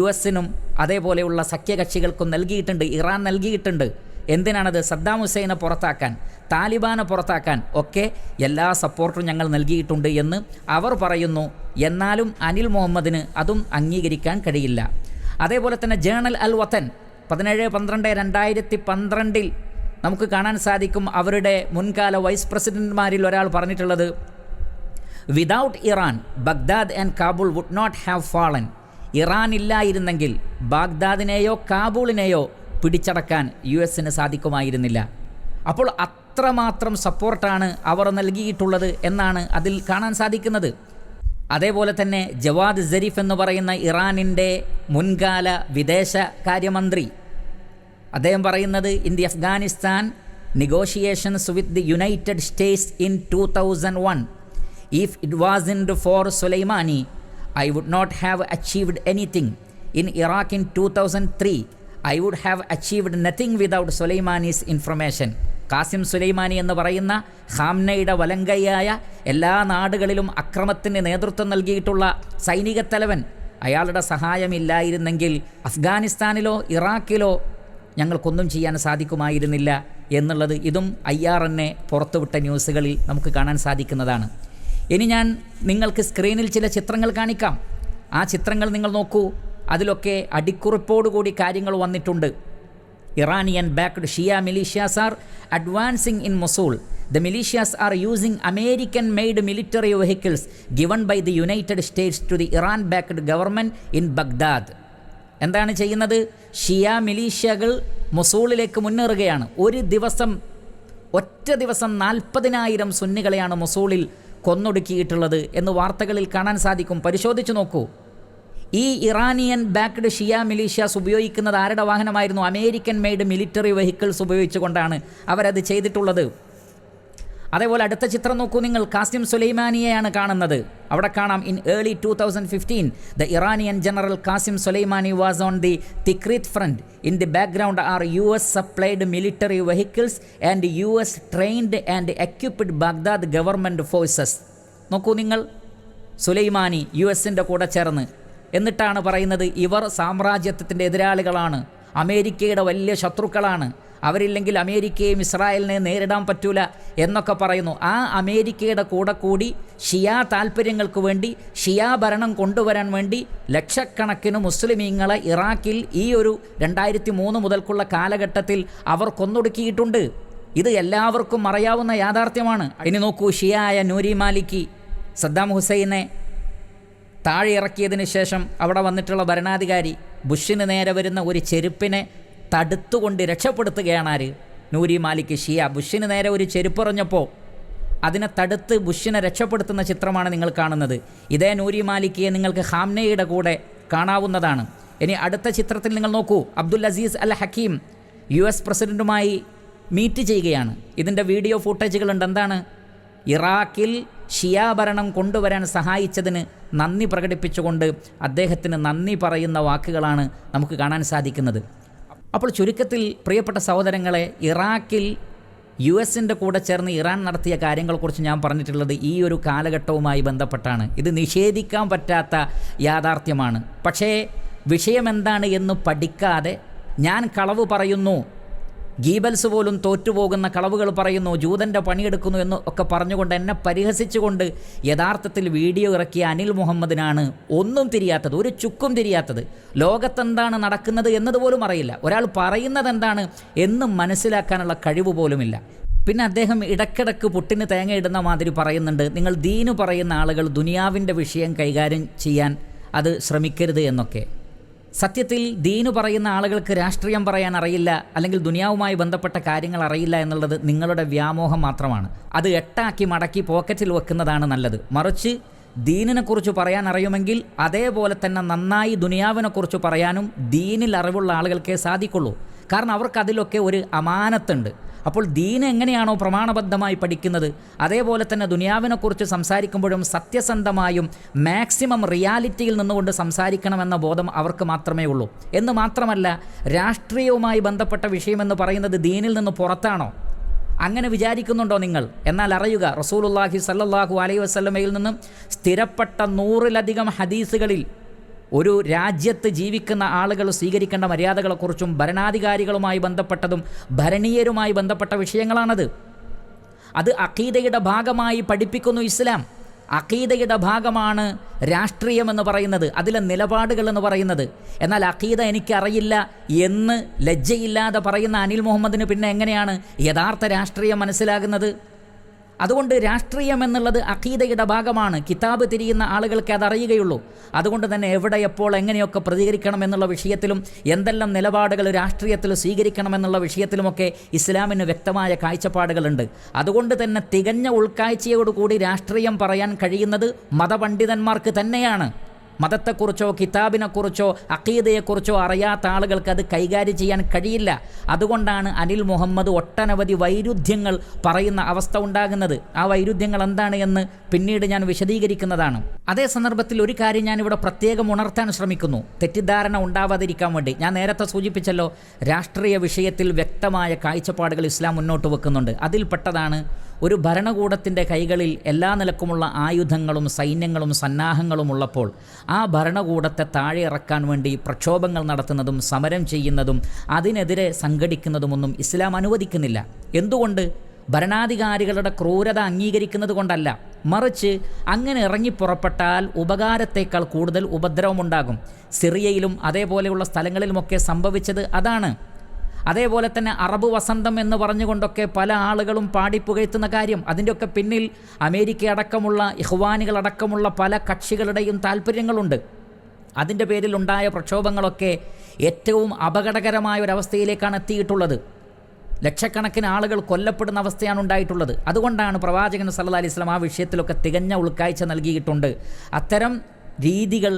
US-നും അതേപോലെയുള്ള സഖ്യകക്ഷികൾക്കും നൽകിയിട്ടുണ്ട്, ഇറാൻ നൽകിയിട്ടുണ്ട്. എന്തിനാണത്? സദ്ദാം ഹുസൈനെ പുറത്താക്കാൻ, താലിബാനെ പുറത്താക്കാൻ ഒക്കെ എല്ലാ സപ്പോർട്ടും ഞങ്ങൾ നൽകിയിട്ടുണ്ട് എന്ന് അവർ പറയുന്നു. എന്നാലും അനിൽ മുഹമ്മദിന് അതും അംഗീകരിക്കാൻ കഴിയില്ല. അതേപോലെ തന്നെ ജേണൽ അൽ വതൻ 17-12-2012 നമുക്ക് കാണാൻ സാധിക്കും. അവരുടെ മുൻകാല വൈസ് പ്രസിഡന്റുമാരിൽ ഒരാൾ പറഞ്ഞിട്ടുള്ളത്, without Iran Baghdad and Kabul would not have fallen. Iran ഇല്ലായിരുന്നെങ്കിൽ ബാഗ്ദാദിനെയോ കാബൂളിനെയോ പിടിച്ചടക്കാൻ US സാധിക്കുമായിരുന്നില്ല. അപ്പോൾ അത്രമാത്രം സപ്പോർട്ടാണ് അവർ നൽകിയിട്ടുള്ളത് എന്നാണ് അതിൽ കാണാൻ സാധിക്കുന്നത്. അതേപോലെ തന്നെ ജവാദ് സരീഫ് എന്ന് പറയുന്ന ഇറാനിൻ്റെ മുൻകാല വിദേശകാര്യമന്ത്രി, അദ്ദേഹം പറയുന്നത് in the Afghanistan negotiations with the United States in 2001, if it wasn't for Soleimani, I would not have achieved anything. In Iraq in 2003, I would have achieved nothing without Soleimani's information. Qasem Soleimani എന്ന് പറയുന്ന ഖാംനയുടെ വലങ്കയായ എല്ലാ നാടുകളിലും അക്രമത്തിന് നേതൃത്വം നൽകിയിട്ടുള്ള സൈനിക തലവൻ, അയാളുടെ സഹായമില്ലായിരുന്നെങ്കിൽ അഫ്ഗാനിസ്ഥാനിലോ ഇറാഖിലോ ഞങ്ങൾക്കൊന്നും ചെയ്യാൻ സാധിക്കുമായിരുന്നില്ല എന്നുള്ളത് ഇതും IRNA പുറത്തുവിട്ട ന്യൂസുകളിൽ നമുക്ക് കാണാൻ സാധിക്കുന്നതാണ്. ഇനി ഞാൻ നിങ്ങൾക്ക് സ്ക്രീനിൽ ചില ചിത്രങ്ങൾ കാണിക്കാം. ആ ചിത്രങ്ങൾ നിങ്ങൾ നോക്കൂ. അതിലൊക്കെ അടിക്കുറിപ്പോടുകൂടി കാര്യങ്ങൾ വന്നിട്ടുണ്ട്. Iranian backed Shia militias are advancing in Mosul. The militias are using American made military vehicles given by the United States to the Iran backed government in Baghdad. എന്താണ് ചെയ്യുന്നത്? ഷിയ മിലീഷ്യകൾ മൊസൂളിലേക്ക് മുന്നേറുകയാണ്. ഒറ്റ ദിവസം 40,000 സുന്നികളെയാണ് മൊസൂളിൽ കൊന്നൊടുക്കിയിട്ടുള്ളത് എന്ന് വാർത്തകളിൽ കാണാൻ സാധിക്കും. പരിശോധിച്ച് നോക്കൂ. ഈ ഇറാനിയൻ ബാക്ക്ഡ് ഷിയ മിലീഷ്യാസ് ഉപയോഗിക്കുന്നത് ആരുടെ വാഹനമായിരുന്നു? അമേരിക്കൻ മെയ്ഡ് മിലിറ്ററി വെഹിക്കിൾസ് ഉപയോഗിച്ചുകൊണ്ടാണ് അവരത് ചെയ്തിട്ടുള്ളത്. അതേപോലെ അടുത്ത ചിത്രം നോക്കൂ നിങ്ങൾ. കാസിം സുലൈമാനിയെയാണ് കാണുന്നത്. അവിടെ കാണാം in early 2015 the Iranian general Qasem Soleimani was on the Tikrit front. In the background are US supplied military vehicles and US trained and equipped Baghdad government forces. നോക്കൂ നിങ്ങൾ, സുലൈമാനി US കൂടെ ചേർന്ന് എന്നിട്ടാണ് പറയുന്നത് ഇവർ സാമ്രാജ്യത്വത്തിൻ്റെ എതിരാളികളാണ്, അമേരിക്കയുടെ വലിയ ശത്രുക്കളാണ്, അവരില്ലെങ്കിൽ അമേരിക്കയും ഇസ്രായേലിനെ നേരിടാൻ പറ്റൂല എന്നൊക്കെ പറയുന്നു. ആ അമേരിക്കയുടെ കൂടെ കൂടി ഷിയ താല്പര്യങ്ങൾക്ക് വേണ്ടി, ഷിയ ഭരണം കൊണ്ടുവരാൻ വേണ്ടി ലക്ഷക്കണക്കിന് മുസ്ലിമീങ്ങളെ ഇറാഖിൽ ഈ ഒരു 2003 മുതൽക്കുള്ള കാലഘട്ടത്തിൽ അവർ കൊന്നൊടുക്കിയിട്ടുണ്ട്. ഇത് എല്ലാവർക്കും അറിയാവുന്ന യാഥാർത്ഥ്യമാണ്. ഇനി നോക്കൂ, ഷിയായ നൂരി മാലിക്കി സദ്ദാം ഹുസൈനെ താഴെ ഇറക്കിയതിന് ശേഷം അവിടെ വന്നിട്ടുള്ള ഭരണാധികാരി ബുഷിന് നേരെ വരുന്ന ഒരു ചെരുപ്പിനെ തടുത്തുകൊണ്ട് രക്ഷപ്പെടുത്തുകയാണ് ആര്? നൂരി മാലിക് ഷിയ. ബുഷിന് നേരെ ഒരു ചെരുപ്പെറിഞ്ഞപ്പോൾ അതിനെ തടുത്ത് ബുഷിനെ രക്ഷപ്പെടുത്തുന്ന ചിത്രമാണ് നിങ്ങൾ കാണുന്നത്. ഇതേ നൂരി മാലിക്കിയെ നിങ്ങൾക്ക് ഖാംനയുടെ കൂടെ കാണാവുന്നതാണ്. ഇനി അടുത്ത ചിത്രത്തിൽ നിങ്ങൾ നോക്കൂ. അബ്ദുൽ അസീസ് അൽ ഹക്കീം US പ്രസിഡൻറ്റുമായി മീറ്റ് ചെയ്യുകയാണ്. ഇതിൻ്റെ വീഡിയോ ഫുട്ടേജുകളുണ്ട്. എന്താണ്? ഇറാഖിൽ ഷിയ ഭരണം കൊണ്ടുവരാൻ സഹായിച്ചതിന് നന്ദി പ്രകടിപ്പിച്ചുകൊണ്ട് അദ്ദേഹത്തിന് നന്ദി പറയുന്ന വാക്കുകളാണ് നമുക്ക് കാണാൻ സാധിക്കുന്നത്. അപ്പോൾ ചുരുക്കത്തിൽ പ്രിയപ്പെട്ട സഹോദരങ്ങളെ, ഇറാഖിൽ US കൂടെ ചേർന്ന് ഇറാൻ നടത്തിയ കാര്യങ്ങളെക്കുറിച്ച് ഞാൻ പറഞ്ഞിട്ടുള്ളത് ഈ ഒരു കാലഘട്ടവുമായി ബന്ധപ്പെട്ടാണ്. ഇത് നിഷേധിക്കാൻ പറ്റാത്ത യാഥാർത്ഥ്യമാണ്. പക്ഷേ വിഷയമെന്താണ് എന്ന് പഠിക്കാതെ ഞാൻ കളവ് പറയുന്നു, ഗീബൽസ് പോലും തോറ്റുപോകുന്ന കളവുകൾ പറയുന്നു, ജൂതൻ്റെ പണിയെടുക്കുന്നു എന്ന് ഒക്കെ പറഞ്ഞുകൊണ്ട് എന്നെ പരിഹസിച്ചുകൊണ്ട് യഥാർത്ഥത്തിൽ വീഡിയോ ഇറക്കിയ അനിൽ മുഹമ്മദിനാണ് ഒന്നും തിരിയാത്തത്, ഒരു ചുക്കും തിരിയാത്തത്. ലോകത്തെന്താണ് നടക്കുന്നത് എന്നതുപോലും അറിയില്ല. ഒരാൾ പറയുന്നത് എന്താണ് എന്ന് മനസ്സിലാക്കാനുള്ള കഴിവ് പോലുമില്ല. പിന്നെ അദ്ദേഹം ഇടയ്ക്കിടയ്ക്ക് പുട്ടിന് തേങ്ങയിടുന്ന മാതിരി പറയുന്നുണ്ട്, നിങ്ങൾ ദീനു പറയുന്ന ആളുകൾ ദുനിയാവിൻ്റെ വിഷയം കൈകാര്യം ചെയ്യാൻ അത് ശ്രമിക്കരുത് എന്നൊക്കെ. സത്യത്തിൽ ദീനു പറയുന്ന ആളുകൾക്ക് രാഷ്ട്രീയം പറയാൻ അറിയില്ല, അല്ലെങ്കിൽ ദുനിയാവുമായി ബന്ധപ്പെട്ട കാര്യങ്ങൾ അറിയില്ല എന്നുള്ളത് നിങ്ങളുടെ വ്യാമോഹം മാത്രമാണ്. അത് എട്ടാക്കി മടക്കി പോക്കറ്റിൽ വെക്കുന്നതാണ് നല്ലത്. മറിച്ച് ദീനിനെക്കുറിച്ച് പറയാൻ അറിയുമെങ്കിൽ അതേപോലെ തന്നെ നന്നായി ദുനിയാവിനെക്കുറിച്ച് പറയാനും ദീനിൽ അറിവുള്ള ആളുകൾക്കേ സാധിക്കുള്ളൂ. കാരണം അവർക്കതിലൊക്കെ ഒരു അമാനത്തുണ്ട്. അപ്പോൾ ദീൻ എങ്ങനെയാണോ പ്രമാണബദ്ധമായി പഠിക്കുന്നത്, അതേപോലെ തന്നെ ദുനിയാവിനെക്കുറിച്ച് സംസാരിക്കുമ്പോഴും സത്യസന്ധമായും മാക്സിമം റിയാലിറ്റിയിൽ നിന്നുകൊണ്ട് സംസാരിക്കണമെന്ന ബോധം അവർക്ക് മാത്രമേ ഉള്ളൂ. എന്ന് മാത്രമല്ല, രാഷ്ട്രീയവുമായി ബന്ധപ്പെട്ട വിഷയമെന്ന് പറയുന്നത് ദീനിൽ നിന്ന് പുറത്താണോ? അങ്ങനെ വിചാരിക്കുന്നുണ്ടോ നിങ്ങൾ? എന്നാൽ അറിയുക, റസൂലുള്ളാഹി സ്വല്ലല്ലാഹു അലൈഹി വസല്ലമയിൽ നിന്നും സ്ഥിരപ്പെട്ട 100-ലധികം ഹദീസുകളിൽ ഒരു രാജ്യത്ത് ജീവിക്കുന്ന ആളുകൾ സ്വീകരിക്കേണ്ട മര്യാദകളെക്കുറിച്ചും ഭരണാധികാരികളുമായി ബന്ധപ്പെട്ടതും ഭരണീയരുമായി ബന്ധപ്പെട്ട വിഷയങ്ങളാണത്. അത് അഖീദയുടെ ഭാഗമായി പഠിപ്പിക്കുന്നു ഇസ്ലാം. അഖീദയുടെ ഭാഗമാണ് രാഷ്ട്രീയമെന്ന് പറയുന്നത്, അതിലെ നിലപാടുകൾ എന്ന് പറയുന്നത്. എന്നാൽ അഖീദ എനിക്കറിയില്ല എന്ന് ലജ്ജയില്ലാതെ പറയുന്ന അനിൽ മുഹമ്മദിന് പിന്നെ എങ്ങനെയാണ് യഥാർത്ഥ രാഷ്ട്രീയം മനസ്സിലാകുന്നത്? അതുകൊണ്ട് രാഷ്ട്രീയം എന്നുള്ളത് അഖീദയുടെ ഭാഗമാണ്. കിതാബ് തിരിയുന്ന ആളുകൾക്ക് അതറിയുകയുള്ളൂ. അതുകൊണ്ട് തന്നെ എവിടെ എപ്പോൾ എങ്ങനെയൊക്കെ പ്രതികരിക്കണം എന്നുള്ള വിഷയത്തിലും എന്തെല്ലാം നിലപാടുകൾ രാഷ്ട്രീയത്തിൽ സ്വീകരിക്കണം എന്നുള്ള വിഷയത്തിലുമൊക്കെ ഇസ്ലാമിന് വ്യക്തമായ കാഴ്ചപ്പാടുകളുണ്ട്. അതുകൊണ്ട് തന്നെ തികഞ്ഞ ഉൾക്കാഴ്ചയോടുകൂടി രാഷ്ട്രീയം പറയാൻ കഴിയുന്നത് മതപണ്ഡിതന്മാർക്ക് തന്നെയാണ്. മതത്തെക്കുറിച്ചോ കിതാബിനെക്കുറിച്ചോ അഖീദയെക്കുറിച്ചോ അറിയാത്ത ആളുകൾക്ക് അത് കൈകാര്യം ചെയ്യാൻ കഴിയില്ല. അതുകൊണ്ടാണ് അനിൽ മുഹമ്മദ് ഒട്ടനവധി വൈരുദ്ധ്യങ്ങൾ പറയുന്ന അവസ്ഥ ഉണ്ടാകുന്നത്. ആ വൈരുദ്ധ്യങ്ങൾ എന്താണ് എന്ന് പിന്നീട് ഞാൻ വിശദീകരിക്കുന്നതാണ്. അതേ സന്ദർഭത്തിൽ ഒരു കാര്യം ഞാനിവിടെ പ്രത്യേകം ഉണർത്താൻ ശ്രമിക്കുന്നു, തെറ്റിദ്ധാരണ ഉണ്ടാവാതിരിക്കാൻ വേണ്ടി. ഞാൻ നേരത്തെ സൂചിപ്പിച്ചല്ലോ, രാഷ്ട്രീയ വിഷയത്തിൽ വ്യക്തമായ കാഴ്ചപ്പാടുകൾ ഇസ്ലാം മുന്നോട്ട് വെക്കുന്നുണ്ട്. അതിൽപ്പെട്ടതാണ് ഒരു ഭരണകൂടത്തിൻ്റെ കൈകളിൽ എല്ലാ നിലക്കുമുള്ള ആയുധങ്ങളും സൈന്യങ്ങളും സന്നാഹങ്ങളും ഉള്ളപ്പോൾ ആ ഭരണകൂടത്തെ താഴെ ഇറക്കാൻ വേണ്ടി പ്രക്ഷോഭങ്ങൾ നടത്തുന്നതും സമരം ചെയ്യുന്നതും അതിനെതിരെ സംഘടിക്കുന്നതുമൊന്നും ഇസ്ലാം അനുവദിക്കുന്നില്ല. എന്തുകൊണ്ട്? ഭരണാധികാരികളുടെ ക്രൂരത അംഗീകരിക്കുന്നത് കൊണ്ടല്ല, മറിച്ച് അങ്ങനെ ഇറങ്ങിപ്പുറപ്പെട്ടാൽ ഉപകാരത്തേക്കാൾ കൂടുതൽ ഉപദ്രവമുണ്ടാകും. സിറിയയിലും അതേപോലെയുള്ള സ്ഥലങ്ങളിലുമൊക്കെ സംഭവിച്ചത് അതാണ്. അതേപോലെ തന്നെ അറബ് വസന്തം എന്ന് പറഞ്ഞുകൊണ്ടൊക്കെ പല ആളുകളും പാടിപ്പുകഴ്ത്തുന്ന കാര്യം, അതിൻ്റെയൊക്കെ പിന്നിൽ അമേരിക്ക അടക്കമുള്ള ഇഖ്വാനികളടക്കമുള്ള പല കക്ഷികളുടെയും താല്പര്യങ്ങളുണ്ട്. അതിൻ്റെ പേരിലുണ്ടായ പ്രക്ഷോഭങ്ങളൊക്കെ ഏറ്റവും അപകടകരമായ ഒരവസ്ഥയിലേക്കാണ് എത്തിയിട്ടുള്ളത്. ലക്ഷക്കണക്കിന് ആളുകൾ കൊല്ലപ്പെടുന്ന അവസ്ഥയാണ് ഉണ്ടായിട്ടുള്ളത്. അതുകൊണ്ടാണ് പ്രവാചകൻ സല്ലല്ലാഹു അലൈഹി വസല്ലം ആ വിഷയത്തിലൊക്കെ തികഞ്ഞ ഉൾക്കാഴ്ച നൽകിയിട്ടുണ്ട്. അത്തരം രീതികൾ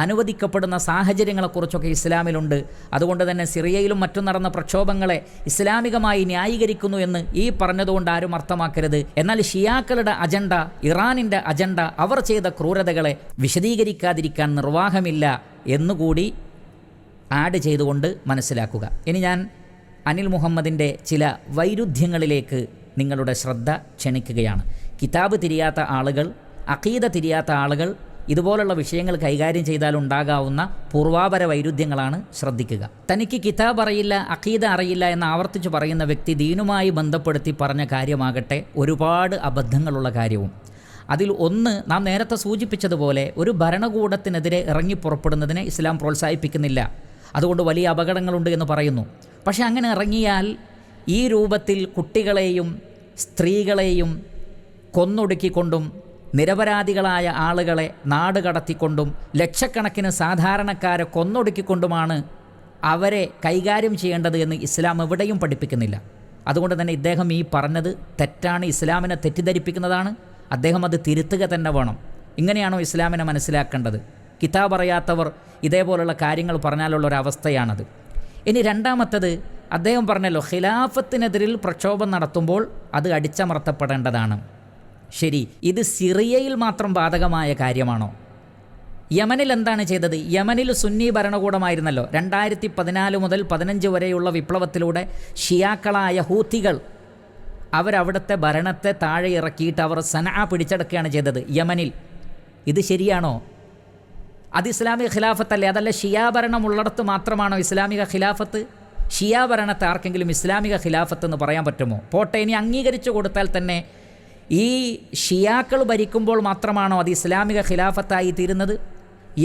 അനുവദിക്കപ്പെടുന്ന സാഹചര്യങ്ങളെക്കുറിച്ചൊക്കെ ഇസ്ലാമിലുണ്ട്. അതുകൊണ്ട് തന്നെ സിറിയയിലും മറ്റും നടന്ന പ്രക്ഷോഭങ്ങളെ ഇസ്ലാമികമായി ന്യായീകരിക്കുന്നു എന്ന് ഈ പറഞ്ഞതുകൊണ്ട് ആരും അർത്ഥമാക്കരുത്. എന്നാൽ ഷിയാക്കളുടെ അജണ്ട, ഇറാനിൻ്റെ അജണ്ട, അവർ ചെയ്ത ക്രൂരതകളെ വിശദീകരിക്കാതിരിക്കാൻ നിർവാഹമില്ല എന്നുകൂടി ആഡ് ചെയ്തുകൊണ്ട് മനസ്സിലാക്കുക. ഇനി ഞാൻ അനിൽ മുഹമ്മദിൻ്റെ ചില വൈരുദ്ധ്യങ്ങളിലേക്ക് നിങ്ങളുടെ ശ്രദ്ധ ക്ഷണിക്കുകയാണ്. കിതാബ് തിരിയാത്ത ആളുകൾ, അഖീദ തിരിയാത്ത ആളുകൾ ഇതുപോലുള്ള വിഷയങ്ങൾ കൈകാര്യം ചെയ്താൽ ഉണ്ടാകാവുന്ന പൂർവാപര വൈരുദ്ധ്യങ്ങളാണ് ശ്രദ്ധിക്കുക. തനിക്ക് കിതാബ് അറിയില്ല, അഖീദ അറിയില്ല എന്ന് ആവർത്തിച്ച് പറയുന്ന വ്യക്തി ദീനുമായി ബന്ധപ്പെടുത്തി പറഞ്ഞ കാര്യമാകട്ടെ ഒരുപാട് അബദ്ധങ്ങളുള്ള കാര്യവും. അതിൽ ഒന്ന്, നാം നേരത്തെ സൂചിപ്പിച്ചതുപോലെ ഒരു ഭരണകൂടത്തിനെതിരെ ഇറങ്ങിപ്പുറപ്പെടുന്നതിനെ ഇസ്ലാം പ്രോത്സാഹിപ്പിക്കുന്നില്ല. അതുകൊണ്ട് വലിയ അപകടങ്ങളുണ്ട് എന്ന് പറയുന്നു. പക്ഷേ അങ്ങനെ ഇറങ്ങിയാൽ ഈ രൂപത്തിൽ കുട്ടികളെയും സ്ത്രീകളെയും കൊന്നൊടുക്കിക്കൊണ്ടും നിരപരാധികളായ ആളുകളെ നാട് കടത്തിക്കൊണ്ടും ലക്ഷക്കണക്കിന് സാധാരണക്കാരെ കൊന്നൊടുക്കിക്കൊണ്ടുമാണ് അവരെ കൈകാര്യം ചെയ്യേണ്ടത് എന്ന് ഇസ്ലാം എവിടെയും പഠിപ്പിക്കുന്നില്ല. അതുകൊണ്ട് തന്നെ ഇദ്ദേഹം ഈ പറഞ്ഞത് തെറ്റാണ്, ഇസ്ലാമിനെ തെറ്റിദ്ധരിപ്പിക്കുന്നതാണ്. അദ്ദേഹം അത് തിരുത്തുക തന്നെ വേണം. ഇങ്ങനെയാണോ ഇസ്ലാമിനെ മനസ്സിലാക്കേണ്ടത്? കിതാബ് അറിയാത്തവർ ഇതേപോലുള്ള കാര്യങ്ങൾ പറഞ്ഞാലുള്ളൊരവസ്ഥയാണത്. ഇനി രണ്ടാമത്തത്, അദ്ദേഹം പറഞ്ഞല്ലോ ഖിലാഫത്തിനെതിരിൽ പ്രക്ഷോഭം നടത്തുമ്പോൾ അത് അടിച്ചമർത്തപ്പെടേണ്ടതാണ്. ശരി, ഇത് സിറിയയിൽ മാത്രം ബാധകമായ കാര്യമാണോ? യമനിൽ എന്താണ് ചെയ്തത്? യമനിൽ സുന്നി ഭരണകൂടമായിരുന്നല്ലോ. 2014 മുതൽ 15 വരെയുള്ള വിപ്ലവത്തിലൂടെ ഷിയാക്കളായ ഹൂത്തികൾ അവരവിടുത്തെ ഭരണത്തെ താഴെ ഇറക്കിയിട്ട് അവർ സനഅ പിടിച്ചെടുക്കുകയാണ് ചെയ്തത് യമനിൽ. ഇത് ശരിയാണോ? അത് ഇസ്ലാമിക ഖിലാഫത്തല്ലേ? അതല്ല ഷിയാ ഭരണം ഉള്ളിടത്ത് മാത്രമാണോ ഇസ്ലാമിക ഖിലാഫത്ത്? ഷിയാ ഭരണത്തെ ആർക്കെങ്കിലും ഇസ്ലാമിക ഖിലാഫത്ത് എന്ന് പറയാൻ പറ്റുമോ? പോട്ടെ, ഇനി അംഗീകരിച്ചു കൊടുത്താൽ തന്നെ ഈ ഷിയാക്കൾ ഭരിക്കുമ്പോൾ മാത്രമാണോ അത് ഇസ്ലാമിക ഖിലാഫത്തായി തീരുന്നത്?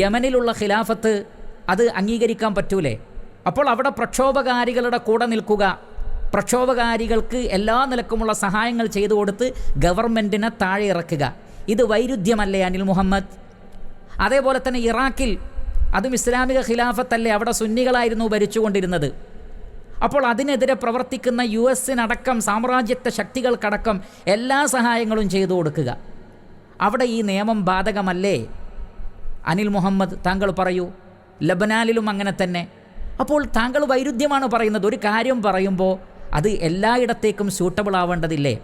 യമനിലുള്ള ഖിലാഫത്ത് അത് അംഗീകരിക്കാൻ പറ്റൂലേ? അപ്പോൾ അവിടെ പ്രക്ഷോഭകാരികളുടെ കൂടെ നിൽക്കുക, പ്രക്ഷോഭകാരികൾക്ക് എല്ലാ നിലക്കുമുള്ള സഹായങ്ങൾ ചെയ്തു കൊടുത്ത് ഗവൺമെൻറ്റിനെ താഴെ ഇറക്കുക, ഇത് വൈരുദ്ധ്യമല്ലേ അനിൽ മുഹമ്മദ്? അതേപോലെ തന്നെ ഇറാഖിൽ അതും ഇസ്ലാമിക ഖിലാഫത്തല്ലേ? അവിടെ സുന്നികളായിരുന്നു ഭരിച്ചുകൊണ്ടിരുന്നത്. അപ്പോൾ അതിനെതിരെ പ്രവർത്തിക്കുന്ന US-നടക്കം സാമ്രാജ്യത്വ ശക്തികൾക്കടക്കം എല്ലാ സഹായങ്ങളും ചെയ്തു കൊടുക്കുക. അവിടെ ഈ നിയമം ബാധകമല്ലേ? അനിൽ മുഹമ്മദ്, താങ്കൾ പറയൂ. ലബനാനിലും അങ്ങനെ തന്നെ. അപ്പോൾ താങ്കൾ വൈരുദ്ധ്യമാണ് പറയുന്നത്. ഒരു കാര്യം പറയുമ്പോൾ അത് എല്ലായിടത്തേക്കും സ്യൂട്ടബിൾ ആവേണ്ടതില്ലേ?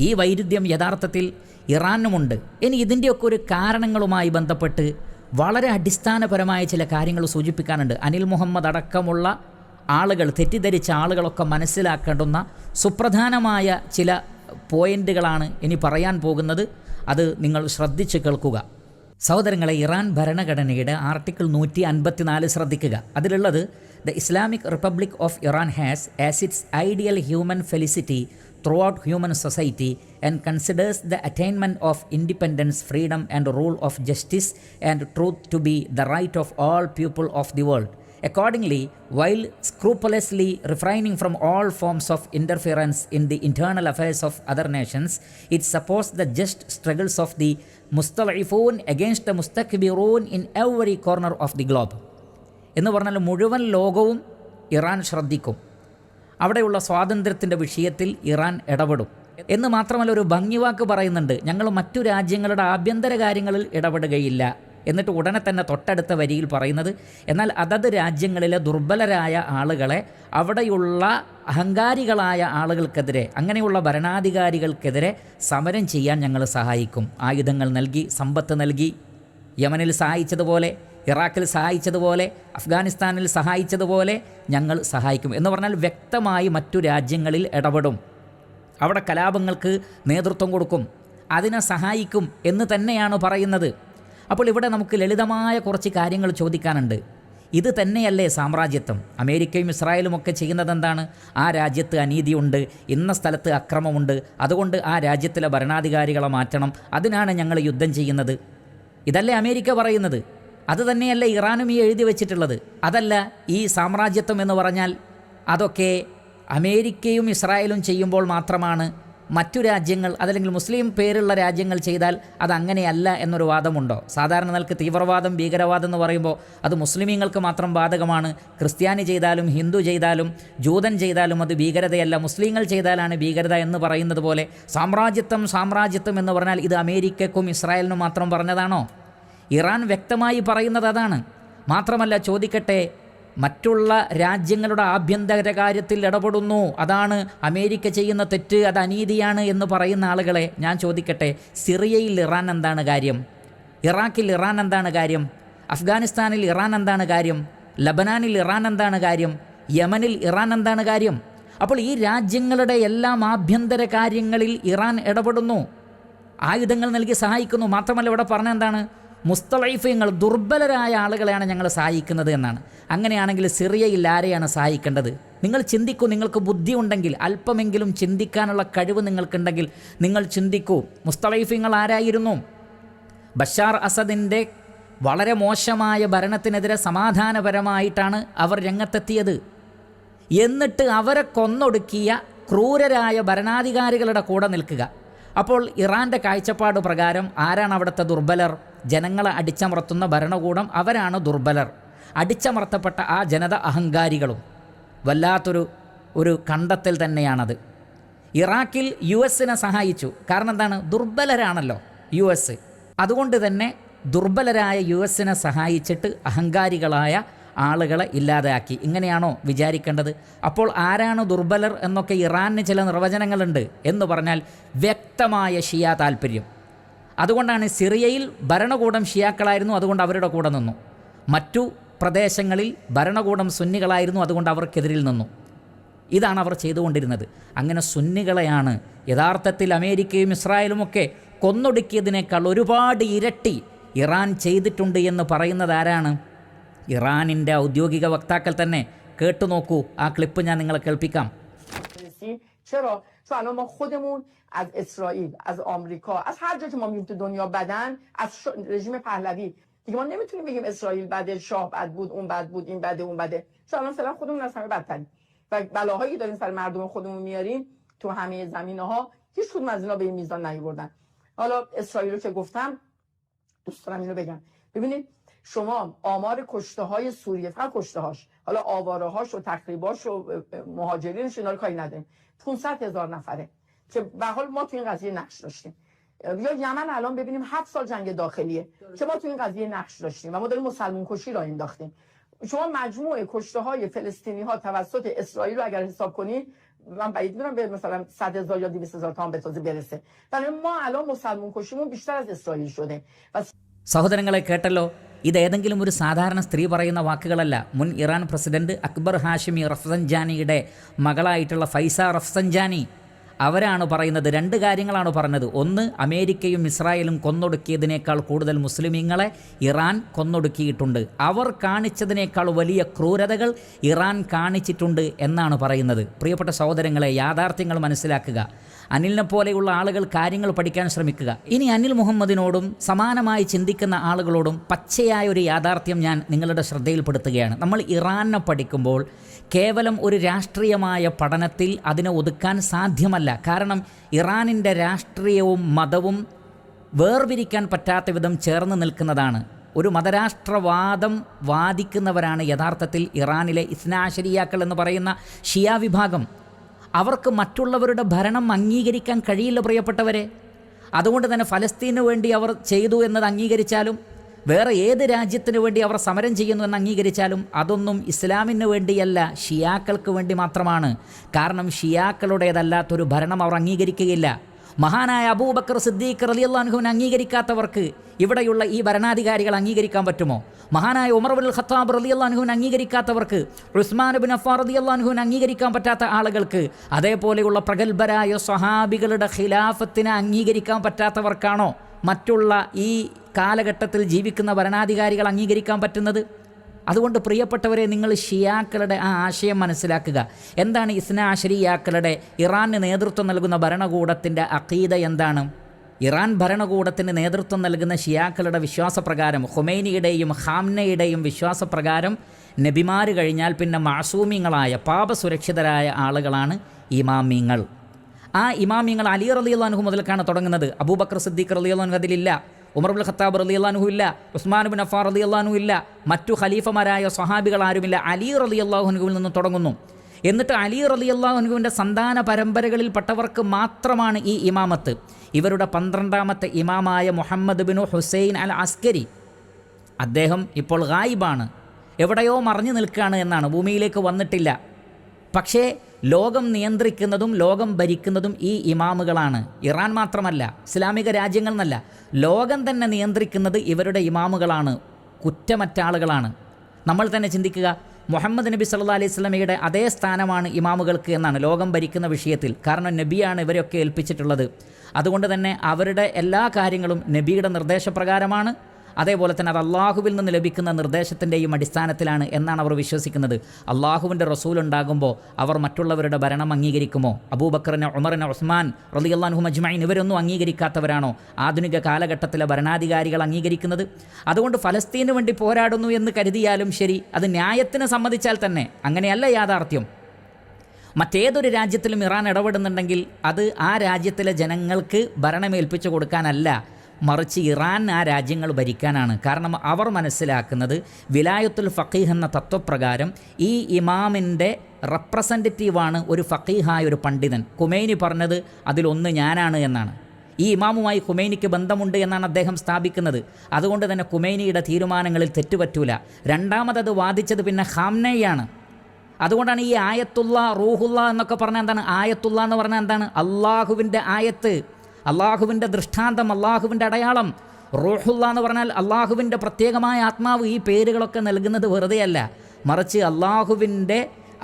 ഈ വൈരുദ്ധ്യം യഥാർത്ഥത്തിൽ ഇറാനുമുണ്ട്. ഇനി ഇതിൻ്റെയൊക്കെ ഒരു കാരണങ്ങളുമായി ബന്ധപ്പെട്ട് വളരെ അടിസ്ഥാനപരമായ ചില കാര്യങ്ങൾ സൂചിപ്പിക്കാനുണ്ട്. അനിൽ മുഹമ്മദ് അടക്കമുള്ള ആളുകൾ, തെറ്റിദ്ധരിച്ച ആളുകളൊക്കെ മനസ്സിലാക്കേണ്ടുന്ന സുപ്രധാനമായ ചില പോയിൻ്റുകളാണ് ഇനി പറയാൻ പോകുന്നത്. അത് നിങ്ങൾ ശ്രദ്ധിച്ച് കേൾക്കുക. സഹോദരങ്ങളെ, ഇറാൻ ഭരണഘടനയുടെ ആർട്ടിക്കിൾ 154 ശ്രദ്ധിക്കുക. അതിലുള്ളത്, the Islamic republic of Iran has as it's ideal human felicity throughout human society and considers the attainment of independence, freedom and rule of justice and truth to be the right of all people of the world Accordingly, while scrupulously refraining from all forms of interference in the internal affairs of other nations, it supports the just struggles of the mustal'ifoon against the mustakbiroon in every corner of the globe. എന്ന് പറഞ്ഞാൽ മുഴുവൻ ലോകവും Iran ശ്രദ്ധിക്കും, അവിടെയുള്ള സ്വാതന്ത്ര്യത്തിൻ്റെ വിഷയത്തിൽ Iran ഇടപെടും എന്ന് മാത്രമല്ല, ഒരു ഭംഗിവാക്ക് പറയുന്നുണ്ട്, ഞങ്ങൾ മറ്റു രാജ്യങ്ങളുടെ ആഭ്യന്തര കാര്യങ്ങളിൽ ഇടപെടുകയില്ല. എന്നിട്ട് ഉടനെ തന്നെ തൊട്ടടുത്ത വരിയിൽ പറയുന്നത്, എന്നാൽ അതത് രാജ്യങ്ങളിലെ ദുർബലരായ ആളുകളെ, അവിടെയുള്ള അഹങ്കാരികളായ ആളുകൾക്കെതിരെ, അങ്ങനെയുള്ള ഭരണാധികാരികൾക്കെതിരെ സമരം ചെയ്യാൻ ഞങ്ങൾ സഹായിക്കും. ആയുധങ്ങൾ നൽകി, സമ്പത്ത് നൽകി, യമനിൽ സഹായിച്ചതുപോലെ, ഇറാഖിൽ സഹായിച്ചതുപോലെ, അഫ്ഗാനിസ്ഥാനിൽ സഹായിച്ചതുപോലെ ഞങ്ങൾ സഹായിക്കും എന്ന് പറഞ്ഞാൽ വ്യക്തമായി മറ്റു രാജ്യങ്ങളിൽ ഇടപെടും, അവിടെ കലാപങ്ങൾക്ക് നേതൃത്വം കൊടുക്കും, അതിനെ സഹായിക്കും എന്ന് തന്നെയാണ് പറയുന്നത്. അപ്പോൾ ഇവിടെ നമുക്ക് ലളിതമായ കുറച്ച് കാര്യങ്ങൾ ചോദിക്കാനുണ്ട്. ഇത് തന്നെയല്ലേ സാമ്രാജ്യത്വം? അമേരിക്കയും ഇസ്രായേലും ഒക്കെ ചെയ്യുന്നത് എന്താണ്? ആ രാജ്യത്ത് അനീതിയുണ്ട്, ഇന്ന സ്ഥലത്ത് അക്രമമുണ്ട്, അതുകൊണ്ട് ആ രാജ്യത്തിലെ ഭരണാധികാരികളെ മാറ്റണം, അതിനാണ് ഞങ്ങൾ യുദ്ധം ചെയ്യുന്നത്. ഇതല്ലേ അമേരിക്ക പറയുന്നത്? അത് തന്നെയല്ലേ ഇറാനും ഈ എഴുതി വച്ചിട്ടുള്ളത്? അതല്ല ഈ സാമ്രാജ്യത്വം എന്ന് പറഞ്ഞാൽ അതൊക്കെ അമേരിക്കയും ഇസ്രായേലും ചെയ്യുമ്പോൾ മാത്രമാണ് മറ്റു രാജ്യങ്ങൾ, അതല്ലെങ്കിൽ മുസ്ലിം പേരുള്ള രാജ്യങ്ങൾ ചെയ്താൽ അതങ്ങനെയല്ല എന്നൊരു വാദമുണ്ടോ? സാധാരണ നിലക്ക് തീവ്രവാദം, ഭീകരവാദം എന്ന് പറയുമ്പോൾ അത് മുസ്ലിമീങ്ങൾക്ക് മാത്രം ബാധകമാണ്. ക്രിസ്ത്യാനി ചെയ്താലും ഹിന്ദു ചെയ്താലും ജൂതൻ ചെയ്താലും അത് ഭീകരതയല്ല, മുസ്ലിങ്ങൾ ചെയ്താലാണ് ഭീകരത എന്ന് പറയുന്നത് പോലെ സാമ്രാജ്യത്വം എന്ന് പറഞ്ഞാൽ ഇത് അമേരിക്കക്കും ഇസ്രായേലിനും മാത്രം പറഞ്ഞതാണോ? ഇറാൻ വ്യക്തമായി പറയുന്നത് അതാണ്. മാത്രമല്ല, ചോദിക്കട്ടെ, മറ്റുള്ള രാജ്യങ്ങളുടെ ആഭ്യന്തര കാര്യത്തിൽ ഇടപെടുന്നു, അതാണ് അമേരിക്ക ചെയ്യുന്ന തെറ്റ്, അത് അനീതിയാണ് എന്ന് പറയുന്ന ആളുകളെ ഞാൻ ചോദിക്കട്ടെ, സിറിയയിൽ ഇറാൻ എന്താണ് കാര്യം? ഇറാഖിൽ ഇറാൻ എന്താണ് കാര്യം? അഫ്ഗാനിസ്ഥാനിൽ ഇറാൻ എന്താണ് കാര്യം? ലബനാനിൽ ഇറാൻ എന്താണ് കാര്യം? യമനിൽ ഇറാൻ എന്താണ് കാര്യം? അപ്പോൾ ഈ രാജ്യങ്ങളുടെ എല്ലാം ആഭ്യന്തര കാര്യങ്ങളിൽ ഇറാൻ ഇടപെടുന്നു, ആയുധങ്ങൾ നൽകി സഹായിക്കുന്നു. മാത്രമല്ല, ഇവിടെ പറഞ്ഞ എന്താണ്? മുസ്തളൈഫീങ്ങൾ, ദുർബലരായ ആളുകളെയാണ് ഞങ്ങൾ സഹായിക്കുന്നത് എന്നാണ്. അങ്ങനെയാണെങ്കിൽ സിറിയയിൽ ആരെയാണ് സഹായിക്കേണ്ടത്? നിങ്ങൾ ചിന്തിക്കൂ. നിങ്ങൾക്ക് ബുദ്ധി ഉണ്ടെങ്കിൽ, അല്പമെങ്കിലും ചിന്തിക്കാനുള്ള കഴിവ് നിങ്ങൾക്കുണ്ടെങ്കിൽ നിങ്ങൾ ചിന്തിക്കൂ. മുസ്തളൈഫീങ്ങൾ ആരായിരുന്നു? ബഷാർ അസദിൻ്റെ വളരെ മോശമായ ഭരണത്തിനെതിരെ സമാധാനപരമായിട്ടാണ് അവർ രംഗത്തെത്തിയത്. എന്നിട്ട് അവരെ കൊന്നൊടുക്കിയ ക്രൂരരായ ഭരണാധികാരികളുടെ കൂടെ നിൽക്കുക. അപ്പോൾ ഇറാൻ്റെ കാഴ്ചപ്പാട് പ്രകാരം ആരാണ് അവിടുത്തെ ദുർബലർ? ജനങ്ങളെ അടിച്ചമർത്തുന്ന ഭരണകൂടം, അവരാണ് ദുർബലർ. അടിച്ചമർത്തപ്പെട്ട ആ ജനത അഹങ്കാരികളും. വല്ലാത്തൊരു കണ്ടെത്തൽ തന്നെയാണത്. ഇറാഖിൽ US സഹായിച്ചു. കാരണം എന്താണ്? ദുർബലരാണല്ലോ US. അതുകൊണ്ട് തന്നെ ദുർബലരായ US സഹായിച്ചിട്ട് അഹങ്കാരികളായ ആളുകളെ ഇല്ലാതാക്കി. ഇങ്ങനെയാണോ വിചാരിക്കേണ്ടത്? അപ്പോൾ ആരാണ് ദുർബലർ എന്നൊക്കെ ഇറാനിന് ചില നിർവചനങ്ങളുണ്ട്. എന്ന് പറഞ്ഞാൽ വ്യക്തമായ ഷിയ താല്പര്യം. അതുകൊണ്ടാണ് സിറിയയിൽ ഭരണകൂടം ഷിയാക്കളായിരുന്നു, അതുകൊണ്ട് അവരുടെ കൂടെ നിന്നു. മറ്റു പ്രദേശങ്ങളിൽ ഭരണകൂടം സുന്നികളായിരുന്നു, അതുകൊണ്ട് അവർക്കെതിരിൽ നിന്നു. ഇതാണ് അവർ ചെയ്തുകൊണ്ടിരുന്നത്. അങ്ങനെ സുന്നികളെയാണ് യഥാർത്ഥത്തിൽ അമേരിക്കയും ഇസ്രായേലുമൊക്കെ കൊന്നൊടുക്കിയതിനേക്കാൾ ഒരുപാട് ഇരട്ടി ഇറാൻ ചെയ്തിട്ടുണ്ട് എന്ന് പറയുന്നത് ആരാണ്? ഇറാനിൻ്റെ ഔദ്യോഗിക വക്താക്കൾ തന്നെ. കേട്ടു നോക്കൂ, ആ ക്ലിപ്പ് ഞാൻ നിങ്ങളെ കേൾപ്പിക്കാം. چون الان ما خودمون از اسرائیل، از آمریکا، از هر جا که ما میریم تو دنیا بدن، از رژیم پهلوی دیگه ما نمیتونیم بگیم اسرائیل بده، شاه بد بود، اون بد بود، این بده، اون بده. چون الان فعلا خودمون از همه بدتریم و بلاهایی داریم سر مردم خودمون میاریم تو همه زمینه‌ها. هیچ کدوم از اینا به این میزان نیوردن. حالا اسرائیل رو که گفتم، دوست دارم اینو بگم. ببینید شما آمار کشته های سوریه، فقط کشته هاش، حالا آواره هاش و تخریباش و مهاجرینش اینا رو کاری نداریم، 500,000 نفره که به حال ما تو این قضیه نقش داشتیم. یا یمن الان ببینیم 7 سال جنگ داخلیه که ما تو این قضیه نقش داشتیم و ما داریم مسلمان کشی راه انداختیم. شما مجموع کشته های فلسطینی ها توسط اسرائیل رو اگر حساب کنید، من بعید میدونم به مثلا 100,000 یا 200,000 تا به تازه برسه. ولی ما الان مسلمان کشیمون بیشتر از اسرائیل شده. സഹോദരങ്ങളെ കേട്ടല്ലോ, ഇതേതെങ്കിലും ഒരു സാധാരണ സ്ത്രീ പറയുന്ന വാക്കുകളല്ല. മുൻ ഇറാൻ പ്രസിഡന്റ് അക്ബർ ഹാഷിമി റഫ്സൻജാനിയുടെ മകളായിട്ടുള്ള ഫൈസ റഫ്സൻജാനി, അവരാണ് പറയുന്നത്, രണ്ട് കാര്യങ്ങളാണ് പറഞ്ഞത്. ഒന്ന്, അമേരിക്കയും ഇസ്രായേലും കൊന്നൊടുക്കിയതിനേക്കാൾ കൂടുതൽ മുസ്ലിമീങ്ങളെ ഇറാൻ കൊന്നൊടുക്കിയിട്ടുണ്ട്. അവർ കാണിച്ചതിനേക്കാൾ വലിയ ക്രൂരതകൾ ഇറാൻ കാണിച്ചിട്ടുണ്ട് എന്നാണ് പറയുന്നത്. പ്രിയപ്പെട്ട സഹോദരങ്ങളെ, യാഥാർത്ഥ്യങ്ങൾ മനസ്സിലാക്കുക. അനിലിനെ പോലെയുള്ള ആളുകൾ കാര്യങ്ങൾ പഠിക്കാൻ ശ്രമിക്കുക. ഇനി അനിൽ മുഹമ്മദിനോടും സമാനമായി ചിന്തിക്കുന്ന ആളുകളോടും പച്ചയായ ഒരു യാഥാർത്ഥ്യം ഞാൻ നിങ്ങളുടെ ശ്രദ്ധയിൽപ്പെടുത്തുകയാണ്. നമ്മൾ ഇറാനെ പഠിക്കുമ്പോൾ കേവലം ഒരു രാഷ്ട്രീയമായ പഠനത്തിൽ അതിനെ ഒതുക്കാൻ സാധ്യമല്ല. കാരണം ഇറാനിൻ്റെ രാഷ്ട്രീയവും മതവും വേർപിരിക്കാൻ പറ്റാത്ത വിധം ചേർന്ന് നിൽക്കുന്നതാണ്. ഒരു മതരാഷ്ട്രവാദം വാദിക്കുന്നവരാണ് യഥാർത്ഥത്തിൽ ഇറാനിലെ ഇസ്നാശരിയാക്കൾ എന്ന് പറയുന്ന ഷിയ വിഭാഗം. അവർക്ക് മറ്റുള്ളവരുടെ ഭരണം അംഗീകരിക്കാൻ കഴിയില്ല പ്രിയപ്പെട്ടവരെ. അതുകൊണ്ട് തന്നെ ഫലസ്തീനു വേണ്ടി അവർ ചെയ്തു എന്നത് അംഗീകരിച്ചാലും, വേറെ ഏത് രാജ്യത്തിനു വേണ്ടി അവർ സമരം ചെയ്യുന്നു എന്ന് അംഗീകരിച്ചാലും അതൊന്നും ഇസ്ലാമിന് വേണ്ടിയല്ല, ഷിയാക്കൾക്ക് വേണ്ടി മാത്രമാണ്. കാരണം ഷിയാക്കളുടേതല്ലാത്തൊരു ഭരണം അവർ അംഗീകരിക്കുകയില്ല. മഹാനായ അബൂബക്കർ സിദ്ദീഖ് റളിയല്ലാഹു അൻഹുവിനെ അംഗീകരിക്കാത്തവർക്ക് ഇവിടെയുള്ള ഈ ഭരണാധികാരികൾ അംഗീകരിക്കാൻ പറ്റുമോ? മഹാനായ ഉമർ ഇബ്നുൽ ഖത്താബ് റളിയല്ലാഹു അൻഹുവിനെ അംഗീകരിക്കാത്തവർക്ക്, ഉസ്മാൻ ഇബ്നു അഫ്ഫാൻ റളിയല്ലാഹു അൻഹുവിനെ അംഗീകരിക്കാൻ പറ്റാത്ത ആളുകൾക്ക്, അതേപോലെയുള്ള പ്രഗത്ഭരായ സ്വഹാബികളുടെ ഖിലാഫത്തിനെ അംഗീകരിക്കാൻ പറ്റാത്തവർക്കാണോ മറ്റുള്ള ഈ കാലഘട്ടത്തിൽ ജീവിക്കുന്ന ഭരണാധികാരികൾ അംഗീകരിക്കാൻ പറ്റുന്നത്? അതുകൊണ്ട് പ്രിയപ്പെട്ടവരെ, നിങ്ങൾ ഷിയാക്കളുടെ ആ ആശയം മനസ്സിലാക്കുക. എന്താണ് ഇസ്നാഅശരിയാക്കളുടെ, ഇറാന് നേതൃത്വം നൽകുന്ന ഭരണകൂടത്തിൻ്റെ അഖീദ എന്താണ്? ഇറാൻ ഭരണകൂടത്തിന് നേതൃത്വം നൽകുന്ന ഷിയാക്കളുടെ വിശ്വാസപ്രകാരം, ഖുമൈനിയുടെയും ഖാംനയുടെയും വിശ്വാസപ്രകാരം നബിമാർ കഴിഞ്ഞാൽ പിന്നെ മാസൂമിങ്ങളായ പാപസുരക്ഷിതരായ ആളുകളാണ് ഇമാമിങ്ങൾ. ആ ഇമാമിങ്ങൾ അലി റളിയല്ലാഹു അൻഹു മുതൽക്കാണ് തുടങ്ങുന്നത്. അബൂബക്കർ സിദ്ദീഖ് റളിയല്ലാഹു അൻഹു അതിലില്ല, ഉമർ ഇബ്നുൽ ഖത്താബ് റളിയല്ലാഹു അൻഹു ഇല്ല, ഉസ്മാൻ ഇബ്നു അഫ്ഫാൻ റളിയല്ലാഹു അൻഹു ഇല്ല, മറ്റു ഖലീഫമാരായ സ്വഹാബികൾ ആരുമില്ല. അലി റളിയല്ലാഹു അൻഹുവിൽ നിന്ന് തുടങ്ങുന്നു. എന്നിട്ട് അലി റളിയല്ലാഹു അൻഹുവിൻ്റെ സന്താന പരമ്പരകളിൽപ്പെട്ടവർക്ക് മാത്രമാണ് ഈ ഇമാമത്ത്. ഇവരുടെ 12ാമത്തെ ഇമാമായ മുഹമ്മദ് ബിൻ ഹുസൈൻ അൽ അസ്കരി, അദ്ദേഹം ഇപ്പോൾ ഗായിബാണ്, എവിടെയോ മറഞ്ഞു നിൽക്കുകയാണ് എന്നാണ്, ഭൂമിയിലേക്ക് വന്നിട്ടില്ല. പക്ഷേ ലോകം നിയന്ത്രിക്കുന്നതും ലോകം ഭരിക്കുന്നതും ഈ ഇമാമുകളാണ്. ഇറാൻ മാത്രമല്ല, ഇസ്ലാമിക രാജ്യങ്ങൾ എന്നല്ല, ലോകം തന്നെ നിയന്ത്രിക്കുന്നത് ഇവരുടെ ഇമാമുകളാണ്, കുറ്റമറ്റ ആളുകളാണ്. നമ്മൾ തന്നെ ചിന്തിക്കുക, മുഹമ്മദ് നബി സല്ലല്ലാഹു അലൈഹി വസല്ലമയുടെ അതേ സ്ഥാനമാണ് ഇമാമുകൾക്ക് എന്നാണ് ലോകം ഭരിക്കുന്ന വിഷയത്തിൽ. കാരണം നബിയാണ് ഇവരെയൊക്കെ ഏൽപ്പിച്ചിട്ടുള്ളത്. അതുകൊണ്ട് തന്നെ അവരുടെ എല്ലാ കാര്യങ്ങളും നബിയുടെ നിർദ്ദേശപ്രകാരമാണ്. അതേപോലെ തന്നെ അത് അള്ളാഹുവിൽ നിന്ന് ലഭിക്കുന്ന നിർദ്ദേശത്തിൻ്റെയും അടിസ്ഥാനത്തിലാണ് എന്നാണ് അവർ വിശ്വസിക്കുന്നത്. അള്ളാഹുവിൻ്റെ റസൂൽ ഉണ്ടാകുമ്പോൾ അവർ മറ്റുള്ളവരുടെ ഭരണം അംഗീകരിക്കുമോ? അബൂബക്കറിനെ, ഉമറിനെ, ഉസ്മാൻ റളിയല്ലാഹു അൻഹും അജ്മഈൻ ഇവരൊന്നും അംഗീകരിക്കാത്തവരാണോ ആധുനിക കാലഘട്ടത്തിലെ ഭരണാധികാരികൾ അംഗീകരിക്കുന്നത്? അതുകൊണ്ട് ഫലസ്തീന് വേണ്ടി പോരാടുന്നു എന്ന് കരുതിയാലും ശരി, അത് ന്യായത്തിന് സമ്മതിച്ചാൽ തന്നെ അങ്ങനെയല്ല യാഥാർത്ഥ്യം. മറ്റേതൊരു രാജ്യത്തിലും ഇറാൻ ഇടപെടുന്നുണ്ടെങ്കിൽ അത് ആ രാജ്യത്തിലെ ജനങ്ങൾക്ക് ഭരണമേൽപ്പിച്ചു കൊടുക്കാനല്ല, മറിച്ച് ഇറാൻ ആ രാജ്യങ്ങൾ ഭരിക്കാനാണ്. കാരണം അവർ മനസ്സിലാക്കുന്നത് വിലായത്തുൽ ഫഖീഹ് എന്ന തത്വപ്രകാരം ഈ ഇമാമിൻ്റെ റെപ്രസെൻറ്റേറ്റീവാണ് ഒരു ഫഖീഹായ ഒരു പണ്ഡിതൻ. ഖുമൈനി പറഞ്ഞത് അതിലൊന്ന് ഞാനാണ് എന്നാണ്. ഈ ഇമാമുമായി ഖുമൈനിക്ക് ബന്ധമുണ്ട് എന്നാണ് അദ്ദേഹം സ്ഥാപിക്കുന്നത്. അതുകൊണ്ട് തന്നെ ഖുമൈനിയുടെ തീരുമാനങ്ങളിൽ തെറ്റുപറ്റൂല. രണ്ടാമതത് വാദിച്ചത് പിന്നെ ഖാംനയാണ്. അതുകൊണ്ടാണ് ഈ ആയത്തുള്ള, റൂഹുള്ള എന്നൊക്കെ പറഞ്ഞാൽ എന്താണ്? ആയത്തുള്ള എന്ന് പറഞ്ഞാൽ എന്താണ്? അള്ളാഹുവിൻ്റെ ആയത്ത്, അള്ളാഹുവിൻ്റെ ദൃഷ്ടാന്തം, അള്ളാഹുവിൻ്റെ അടയാളം. റൂഹുള്ള എന്ന് പറഞ്ഞാൽ അള്ളാഹുവിൻ്റെ പ്രത്യേകമായ ആത്മാവ്. ഈ പേരുകളൊക്കെ നൽകുന്നത് വെറുതെയല്ല, മറിച്ച് അള്ളാഹുവിൻ്റെ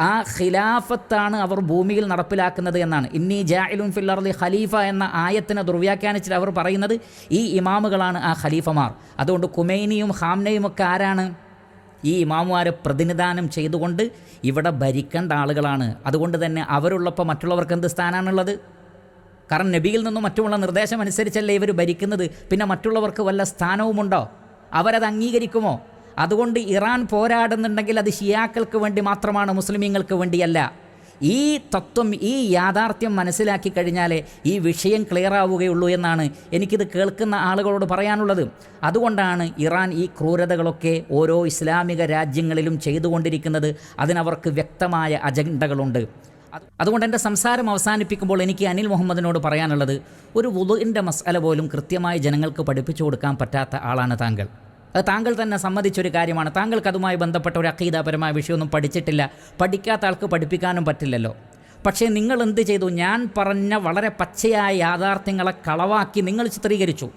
ആ ഖിലാഫത്താണ് അവർ ഭൂമിയിൽ നടപ്പിലാക്കുന്നത് എന്നാണ്. ഇന്നി ജാഇലുൻ ഫിൽ അർളി ഖലീഫ എന്ന ആയത്തിനെ ദുർവ്യാഖ്യാനിച്ചിട്ട് അവർ പറയുന്നത് ഈ ഇമാമുകളാണ് ആ ഖലീഫമാർ. അതുകൊണ്ട് ഖുമൈനിയും ഖാംനയും ഒക്കെ ആരാണ്? ഈ ഇമാമുമാരെ പ്രതിനിധാനം ചെയ്തുകൊണ്ട് ഇവിടെ ഭരിക്കേണ്ട ആളുകളാണ്. അതുകൊണ്ട് തന്നെ അവരുള്ളപ്പോൾ മറ്റുള്ളവർക്ക് എന്ത് സ്ഥാനമാണുള്ളത്? കാരണം നബിയിൽ നിന്നും മറ്റുമുള്ള നിർദ്ദേശം അനുസരിച്ചല്ലേ ഇവർ ഭരിക്കുന്നത്. പിന്നെ മറ്റുള്ളവർക്ക് വല്ല സ്ഥാനവുമുണ്ടോ? അവരത് അംഗീകരിക്കുമോ? അതുകൊണ്ട് ഇറാൻ പോരാടുന്നുണ്ടെങ്കിൽ അത് ഷിയാക്കൾക്ക് വേണ്ടി മാത്രമാണ്, മുസ്ലിമീങ്ങൾക്ക് വേണ്ടിയല്ല. ഈ തത്വം, ഈ യാഥാർത്ഥ്യം മനസ്സിലാക്കി കഴിഞ്ഞാലേ ഈ വിഷയം ക്ലിയർ ആവുകയുള്ളൂ എന്നാണ് എനിക്കിത് കേൾക്കുന്ന ആളുകളോട് പറയാനുള്ളത്. അതുകൊണ്ടാണ് ഇറാൻ ഈ ക്രൂരതകളൊക്കെ ഓരോ ഇസ്ലാമിക രാജ്യങ്ങളിലും ചെയ്തുകൊണ്ടിരിക്കുന്നത്. അതിനവർക്ക് വ്യക്തമായ അജണ്ടകളുണ്ട്. അതുകൊണ്ട് എൻ്റെ സംസാരം അവസാനിപ്പിക്കുമ്പോൾ എനിക്ക് അനിൽ മുഹമ്മദിനോട് പറയാനുള്ളത്, ഒരു വുളുഇൻ്റെ മസ്അല പോലും കൃത്യമായി ജനങ്ങൾക്ക് പഠിപ്പിച്ചു കൊടുക്കാൻ പറ്റാത്ത ആളാണ് താങ്കൾ. അത് താങ്കൾ തന്നെ സമ്മതിച്ചൊരു കാര്യമാണ്. താങ്കൾക്ക് അതുമായി ബന്ധപ്പെട്ട ഒരു അഖീദാപരമായ വിഷയമൊന്നും പഠിച്ചിട്ടില്ല. പഠിക്കാത്ത ആൾക്ക് പഠിപ്പിക്കാനും പറ്റില്ലല്ലോ. പക്ഷേ നിങ്ങൾ എന്ത് ചെയ്തു? ഞാൻ പറഞ്ഞ വളരെ പച്ചയായ യാഥാർത്ഥ്യങ്ങളെ കളവാക്കി നിങ്ങൾ ചിത്രീകരിച്ചു.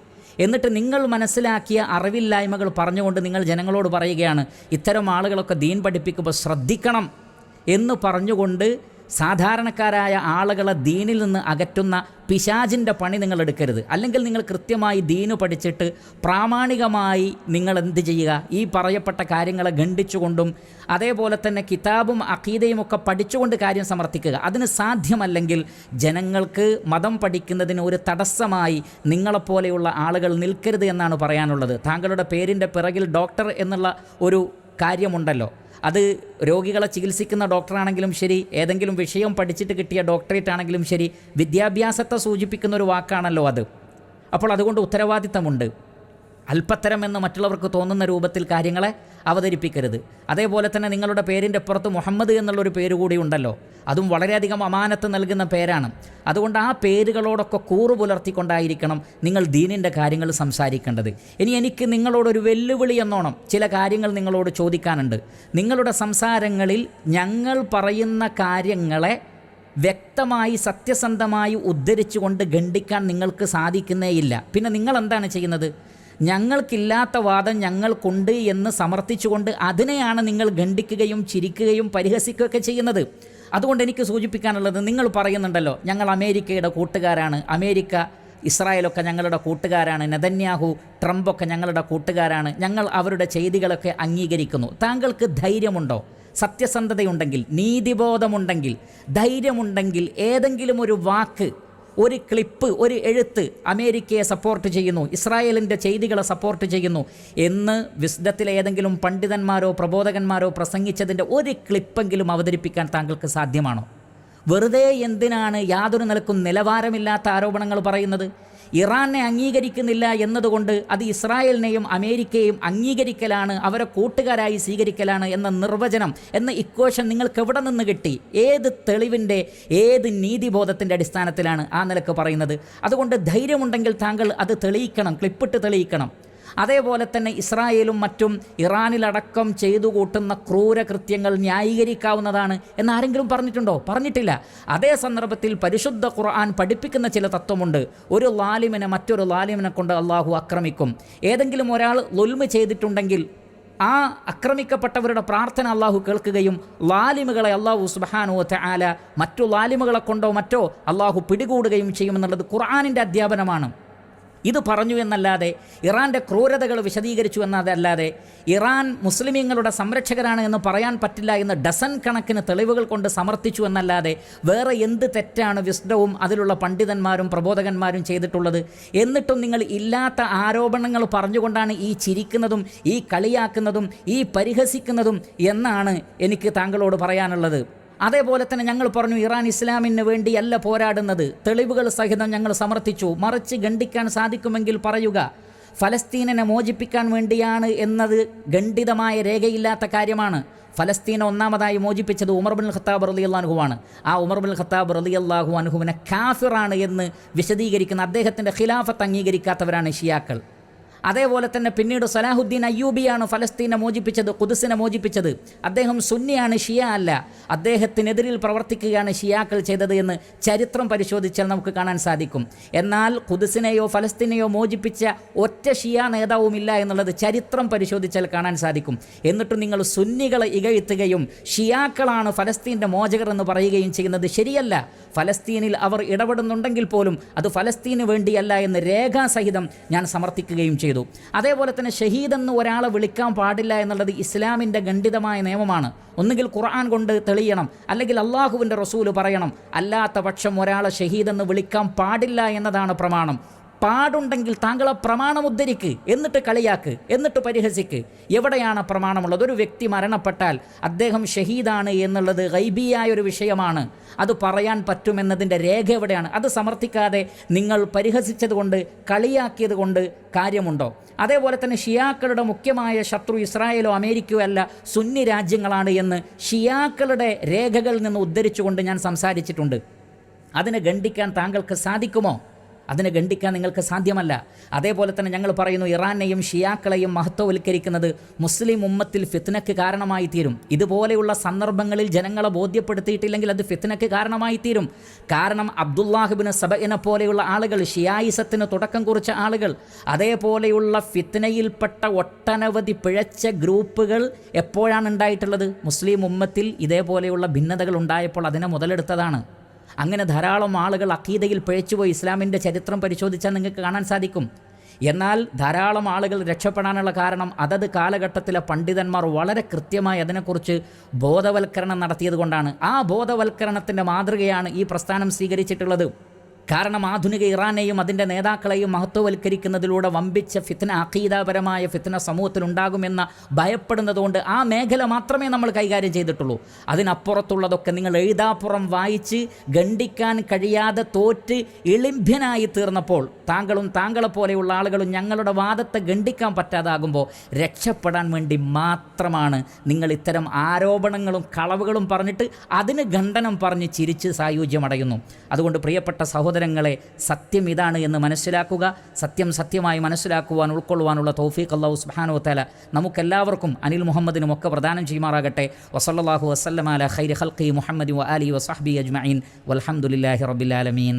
എന്നിട്ട് നിങ്ങൾ മനസ്സിലാക്കിയ അറിവില്ലായ്മകൾ പറഞ്ഞുകൊണ്ട് നിങ്ങൾ ജനങ്ങളോട് പറയുകയാണ്, ഇത്തരം ആളുകളൊക്കെ ദീൻ പഠിപ്പിക്കുമ്പോൾ ശ്രദ്ധിക്കണം എന്ന് പറഞ്ഞുകൊണ്ട് സാധാരണക്കാരായ ആളുകളെ ദീനിൽ നിന്ന് അകറ്റുന്ന പിശാചിൻ്റെ പണി നിങ്ങൾ എടുക്കരുത്. അല്ലെങ്കിൽ നിങ്ങൾ കൃത്യമായി ദീന് പഠിച്ചിട്ട് പ്രാമാണികമായി നിങ്ങൾ എന്ത് ചെയ്യുക, ഈ പറയപ്പെട്ട കാര്യങ്ങളെ ഖണ്ഡിച്ചുകൊണ്ടും അതേപോലെ തന്നെ കിതാബും അഖീദയും ഒക്കെ പഠിച്ചുകൊണ്ട് കാര്യം സമർത്ഥിക്കുക. അതിന് സാധ്യമല്ലെങ്കിൽ ജനങ്ങൾക്ക് മതം പഠിക്കുന്നതിന് ഒരു തടസ്സമായി നിങ്ങളെപ്പോലെയുള്ള ആളുകൾ നിൽക്കരുത് എന്നാണ് പറയാനുള്ളത്. താങ്കളുടെ പേരിൻ്റെ പിറകിൽ ഡോക്ടർ എന്നുള്ള ഒരു കാര്യമുണ്ടല്ലോ, അത് രോഗികളെ ചികിത്സിക്കുന്ന ഡോക്ടറാണെങ്കിലും ശരി, ഏതെങ്കിലും വിഷയം പഠിച്ചിട്ട് കിട്ടിയ ഡോക്ടറേറ്റ് ആണെങ്കിലും ശരി, വിദ്യാഭ്യാസത്തെ സൂചിപ്പിക്കുന്ന ഒരു വാക്കാണല്ലോ അത്. അപ്പോൾ അതുകൊണ്ട് ഉത്തരവാദിത്തമുണ്ട്. അല്പത്തരം എന്ന് മറ്റുള്ളവർക്ക് തോന്നുന്ന രൂപത്തിൽ കാര്യങ്ങളെ അവതരിപ്പിക്കരുത്. അതേപോലെ തന്നെ നിങ്ങളുടെ പേരിൻ്റെ പുറത്ത് മുഹമ്മദ് എന്നുള്ളൊരു പേര് കൂടി ഉണ്ടല്ലോ, അതും വളരെയധികം അമാനത്ത് നൽകുന്ന പേരാണ്. അതുകൊണ്ട് ആ പേരുകളോടൊക്കെ കൂറു പുലർത്തിക്കൊണ്ടായിരിക്കണം നിങ്ങൾ ദീനിൻ്റെ കാര്യങ്ങൾ സംസാരിക്കേണ്ടത്. ഇനി എനിക്ക് നിങ്ങളോടൊരു വെല്ലുവിളി എന്നോണം ചില കാര്യങ്ങൾ നിങ്ങളോട് ചോദിക്കാനുണ്ട്. നിങ്ങളുടെ സംസാരങ്ങളിൽ ഞങ്ങൾ പറയുന്ന കാര്യങ്ങളെ വ്യക്തമായി സത്യസന്ധമായി ഉദ്ധരിച്ചുകൊണ്ട് ഖണ്ഡിക്കാൻ നിങ്ങൾക്ക് സാധിക്കുന്നേയില്ല. പിന്നെ നിങ്ങൾ എന്താണ് ചെയ്യുന്നത്? ഞങ്ങൾക്കില്ലാത്ത വാദം ഞങ്ങൾക്കുണ്ട് എന്ന് സമർത്ഥിച്ചുകൊണ്ട് അതിനെയാണ് നിങ്ങൾ ഖണ്ഡിക്കുകയും ചിരിക്കുകയും പരിഹസിക്കുകയൊക്കെ ചെയ്യുന്നത്. അതുകൊണ്ട് എനിക്ക് സൂചിപ്പിക്കാനുള്ളത്, നിങ്ങൾ പറയുന്നുണ്ടല്ലോ ഞങ്ങൾ അമേരിക്കയുടെ കൂട്ടുകാരാണ്, അമേരിക്ക ഇസ്രായേലൊക്കെ ഞങ്ങളുടെ കൂട്ടുകാരാണ്, നെതന്യാഹു ട്രംപൊക്കെ ഞങ്ങളുടെ കൂട്ടുകാരാണ്, ഞങ്ങൾ അവരുടെ ചെയ്തികളൊക്കെ അംഗീകരിക്കുന്നു. താങ്കൾക്ക് ധൈര്യമുണ്ടോ? സത്യസന്ധതയുണ്ടെങ്കിൽ, നീതിബോധമുണ്ടെങ്കിൽ, ധൈര്യമുണ്ടെങ്കിൽ ഏതെങ്കിലും ഒരു വാക്ക്, ഒരു ക്ലിപ്പ്, ഒരു എഴുത്ത് അമേരിക്കയെ സപ്പോർട്ട് ചെയ്യുന്നു, ഇസ്രായേലിൻ്റെ ചെയ്തികളെ സപ്പോർട്ട് ചെയ്യുന്നു എന്ന് വിസ്ഡത്തിലെ ഏതെങ്കിലും പണ്ഡിതന്മാരോ പ്രബോധകന്മാരോ പ്രസംഗിച്ചതിൻ്റെ ഒരു ക്ലിപ്പെങ്കിലും അവതരിപ്പിക്കാൻ താങ്കൾക്ക് സാധ്യമാണോ? വെറുതെ എന്തിനാണ് യാതൊരു നിലക്കും നിലവാരമില്ലാത്ത ആരോപണങ്ങൾ പറയുന്നത്? ഇറാനെ അംഗീകരിക്കുന്നില്ല എന്നതുകൊണ്ട് അത് ഇസ്രായേലിനെയും അമേരിക്കയെയും അംഗീകരിക്കലാണ്, അവരെ കൂട്ടുകാരായി സ്വീകരിക്കലാണ് എന്ന നിർവചനം, എന്ന ഇക്വേഷൻ നിങ്ങൾക്ക് എവിടെ നിന്ന് കിട്ടി? ഏത് തെളിവിൻ്റെ, ഏത് നീതിബോധത്തിൻ്റെ അടിസ്ഥാനത്തിലാണ് ആ നിലക്ക് പറയുന്നത്? അതുകൊണ്ട് ധൈര്യമുണ്ടെങ്കിൽ താങ്കൾ അത് തെളിയിക്കണം, ക്ലിപ്പിട്ട് തെളിയിക്കണം. അതേപോലെ തന്നെ ഇസ്രായേലും മറ്റും ഇറാനിലടക്കം ചെയ്തു കൂട്ടുന്ന ക്രൂരകൃത്യങ്ങൾ ന്യായീകരിക്കാവുന്നതാണ് എന്നാരെങ്കിലും പറഞ്ഞിട്ടുണ്ടോ? പറഞ്ഞിട്ടില്ല. അതേ സന്ദർഭത്തിൽ പരിശുദ്ധ ഖുർആൻ പഠിപ്പിക്കുന്ന ചില തത്വമുണ്ട്. ഒരു ലാലിമിനെ മറ്റൊരു ലാലിമിനെ കൊണ്ട് അള്ളാഹു ആക്രമിക്കും. ഏതെങ്കിലും ഒരാൾ ളുൽമ് ചെയ്തിട്ടുണ്ടെങ്കിൽ ആ ആക്രമിക്കപ്പെട്ടവരുടെ പ്രാർത്ഥന അള്ളാഹു കേൾക്കുകയും ലാലിമുകളെ അള്ളാഹു സുബ്ഹാനഹു വ തആല മറ്റു ലാലിമുകളെ കൊണ്ടോ മറ്റോ അള്ളാഹു പിടികൂടുകയും ചെയ്യുമെന്നുള്ളത് ഖുർആനിൻ്റെ അധ്യാപനമാണ്. ഇത് പറഞ്ഞു എന്നല്ലാതെ, ഇറാൻ്റെ ക്രൂരതകൾ വിശദീകരിച്ചു എന്നതല്ലാതെ, ഇറാൻ മുസ്ലിമീങ്ങളുടെ സംരക്ഷകരാണ് എന്ന് പറയാൻ പറ്റില്ല എന്ന് ഡസൻ കണക്കിന് തെളിവുകൾ കൊണ്ട് സമർത്ഥിച്ചു എന്നല്ലാതെ വേറെ എന്ത് തെറ്റാണ് വിസ്ഡവും അതിലുള്ള പണ്ഡിതന്മാരും പ്രബോധകന്മാരും ചെയ്തിട്ടുള്ളത്? എന്നിട്ടും നിങ്ങൾ ഇല്ലാത്ത ആരോപണങ്ങൾ പറഞ്ഞുകൊണ്ടാണ് ഈ ചിരിക്കുന്നതും ഈ കളിയാക്കുന്നതും ഈ പരിഹസിക്കുന്നതും എന്നാണ് എനിക്ക് താങ്കളോട് പറയാനുള്ളത്. അതേപോലെ തന്നെ ഞങ്ങൾ പറഞ്ഞു ഇറാൻ ഇസ്ലാമിന് വേണ്ടിയല്ല പോരാടുന്നത്, തെളിവുകൾ സഹിതം ഞങ്ങൾ സമർത്ഥിച്ചു. മറിച്ച് ഖണ്ഡിക്കാൻ സാധിക്കുമെങ്കിൽ പറയുക, ഫലസ്തീനിനെ മോചിപ്പിക്കാൻ വേണ്ടിയാണ് എന്നത് ഖണ്ഡിതമായ രേഖയില്ലാത്ത കാര്യമാണ്. ഫലസ്തീനെ ഒന്നാമതായി മോചിപ്പിച്ചത് ഉമർ ബിൻ ഖത്താബ് റളിയല്ലാഹു അൻഹുവാണ്. ആ ഉമർ ബിൻ ഖത്താബ് റളിയല്ലാഹു അൻഹുവിനെ കാഫിറാണ് എന്ന് വിശദീകരിക്കുന്ന, അദ്ദേഹത്തിൻ്റെ ഖിലാഫത്ത് അംഗീകരിക്കാത്തവരാണ് ഷിയാക്കൾ. അതേപോലെ തന്നെ പിന്നീട് സലാഹുദ്ദീൻ അയ്യൂബിയാണ് ഫലസ്തീനെ മോചിപ്പിച്ചത്, ഖുദ്സിനെ മോചിപ്പിച്ചത്. അദ്ദേഹം സുന്നിയാണ്, ഷിയ അല്ല. അദ്ദേഹത്തിനെതിരിൽ പ്രവർത്തിക്കുകയാണ് ഷിയാക്കൾ ചെയ്തത് എന്ന് ചരിത്രം പരിശോധിച്ചാൽ നമുക്ക് കാണാൻ സാധിക്കും. എന്നാൽ ഖുദ്സിനെയോ ഫലസ്തീനെയോ മോചിപ്പിച്ച ഒറ്റ ഷിയ നേതാവുമില്ല എന്നുള്ളത് ചരിത്രം പരിശോധിച്ചാൽ കാണാൻ സാധിക്കും. എന്നിട്ടും നിങ്ങൾ സുന്നികളെ ഇകഴ്ത്തുകയും ഷിയാക്കളാണ് ഫലസ്തീൻ്റെ മോചകർ എന്ന് പറയുകയും ചെയ്യുന്നത് ശരിയല്ല. ഫലസ്തീനിൽ അവർ ഇടപെടുന്നുണ്ടെങ്കിൽ പോലും അത് ഫലസ്തീന് വേണ്ടിയല്ല എന്ന് രേഖാസഹിതം ഞാൻ സമർത്ഥിക്കുകയും ചെയ്തു. അതേപോലെ തന്നെ ഷഹീദ് എന്ന് ഒരാളെ വിളിക്കാൻ പാടില്ല എന്നുള്ളത് ഇസ്ലാമിൻ്റെ ഖണ്ഡിതമായ നിയമമാണ്. ഒന്നുകിൽ ഖുർആൻ കൊണ്ട് തെളിയണം, അല്ലെങ്കിൽ അള്ളാഹുവിൻ്റെ റസൂല് പറയണം. അല്ലാത്ത പക്ഷം ഒരാളെ ഷഹീദ് എന്ന് വിളിക്കാൻ പാടില്ല എന്നതാണ് പ്രമാണം. പാടുണ്ടെങ്കിൽ താങ്കളെ പ്രമാണം ഉദ്ധരിക്ക്, എന്നിട്ട് കളിയാക്ക്, എന്നിട്ട് പരിഹസിക്ക്. എവിടെയാണ് പ്രമാണമുള്ളത്? ഒരു വ്യക്തി മരണപ്പെട്ടാൽ അദ്ദേഹം ഷഹീദാണ് എന്നുള്ളത് ഗൈബിയായ ഒരു വിഷയമാണ്. അത് പറയാൻ പറ്റുമെന്നതിൻ്റെ രേഖ എവിടെയാണ്? അത് സമർത്ഥിക്കാതെ നിങ്ങൾ പരിഹസിച്ചത് കൊണ്ട്, കളിയാക്കിയത് കൊണ്ട് കാര്യമുണ്ടോ? അതേപോലെ തന്നെ ഷിയാക്കളുടെ മുഖ്യമായ ശത്രു ഇസ്രായേലോ അമേരിക്കയോ അല്ല, സുന്നി രാജ്യങ്ങളാണ് എന്ന് ഷിയാക്കളുടെ രേഖകളിൽ നിന്ന് ഉദ്ധരിച്ചുകൊണ്ട് ഞാൻ സംസാരിച്ചിട്ടുണ്ട്. അതിനെ ഖണ്ഡിക്കാൻ താങ്കൾക്ക് സാധിക്കുമോ? അതിനെ ഖണ്ഡിക്കാൻ നിങ്ങൾക്ക് സാധ്യമല്ല. അതേപോലെ തന്നെ ഞങ്ങൾ പറയുന്നു, ഇറാനെയും ഷിയാക്കളെയും മഹത്വവൽക്കരിക്കുന്നത് മുസ്ലിം ഉമ്മത്തിൽ ഫിത്നയ്ക്ക് കാരണമായി തീരും. ഇതുപോലെയുള്ള സന്ദർഭങ്ങളിൽ ജനങ്ങളെ ബോധ്യപ്പെടുത്തിയിട്ടില്ലെങ്കിൽ അത് ഫിത്നയ്ക്ക് കാരണമായി തീരും. കാരണം അബ്ദുല്ലാഹിബ്നു സബഇനെ പോലെയുള്ള ആളുകൾ, ഷിയായിസത്തിന് തുടക്കം കുറിച്ച ആളുകൾ, അതേപോലെയുള്ള ഫിത്നയിൽപ്പെട്ട ഒട്ടനവധി പിഴച്ച ഗ്രൂപ്പുകൾ എപ്പോഴാണ് ഉണ്ടായിട്ടുള്ളത്? മുസ്ലിം ഉമ്മത്തിൽ ഇതേപോലെയുള്ള ഭിന്നതകൾ ഉണ്ടായപ്പോൾ അതിനെ മുതലെടുത്തതാണ്. അങ്ങനെ ധാരാളം ആളുകൾ അഖീദയിൽ പിഴച്ചുപോയി. ഇസ്ലാമിൻ്റെ ചരിത്രം പരിശോധിച്ചാൽ നിങ്ങൾക്ക് കാണാൻ സാധിക്കും. എന്നാൽ ധാരാളം ആളുകൾ രക്ഷപ്പെടാനുള്ള കാരണം അതത് കാലഘട്ടത്തിലെ പണ്ഡിതന്മാർ വളരെ കൃത്യമായി അതിനെക്കുറിച്ച് ബോധവൽക്കരണം നടത്തിയത് കൊണ്ടാണ്. ആ ബോധവൽക്കരണത്തിൻ്റെ മാതൃകയാണ് ഈ പ്രസ്ഥാനം സ്വീകരിച്ചിട്ടുള്ളത്. കാരണം ആധുനിക ഇറാനെയും അതിൻ്റെ നേതാക്കളെയും മഹത്വവൽക്കരിക്കുന്നതിലൂടെ വമ്പിച്ച ഫിത്ന, അഖീദാപരമായ ഫിത്ന സമൂഹത്തിലുണ്ടാകുമെന്ന ഭയപ്പെടുന്നതുകൊണ്ട് ആ മേഖല മാത്രമേ നമ്മൾ കൈകാര്യം ചെയ്തിട്ടുള്ളൂ. അതിനപ്പുറത്തുള്ളതൊക്കെ നിങ്ങൾ എഴുതാപ്പുറം വായിച്ച് ഖണ്ഡിക്കാൻ കഴിയാതെ തോറ്റ് എളിഭ്യനായി തീർന്നപ്പോൾ താങ്കളും താങ്കളെപ്പോലെയുള്ള ആളുകളും ഞങ്ങളുടെ വാദത്തെ ഖണ്ഡിക്കാൻ പറ്റാതാകുമ്പോൾ രക്ഷപ്പെടാൻ വേണ്ടി മാത്രമാണ് നിങ്ങൾ ഇത്തരം ആരോപണങ്ങളും കളവുകളും പറഞ്ഞിട്ട് അതിന് ഖണ്ഡനം പറഞ്ഞ് ചിരിച്ച് സായുജ്യമടയുന്നു. അതുകൊണ്ട് പ്രിയപ്പെട്ട സഹോദരങ്ങളെ, സത്യം ഇതാണ് എന്ന് മനസ്സിലാക്കുക. സത്യം സത്യമായി മനസ്സിലാക്കുവാൻ, ഉൾക്കൊള്ളുവാനുള്ള തൗഫീഖ് അല്ലാഹു സുബ്ഹാനഹു വ തആല നമുക്കെല്ലാവർക്കും അനിൽ മുഹമ്മദിനും ഒക്കെ പ്രദാനം ചെയ്യുമാറാകട്ടെ. വസല്ലല്ലാഹു വസല്ലമ അലാ ഖൈരി ഖൽഖി മുഹമ്മദി വ ആലിഹി വസഹ്ബിഹി അജ്മഈൻ വൽഹംദുലില്ലാഹി റബ്ബിൽ ആലമീൻ.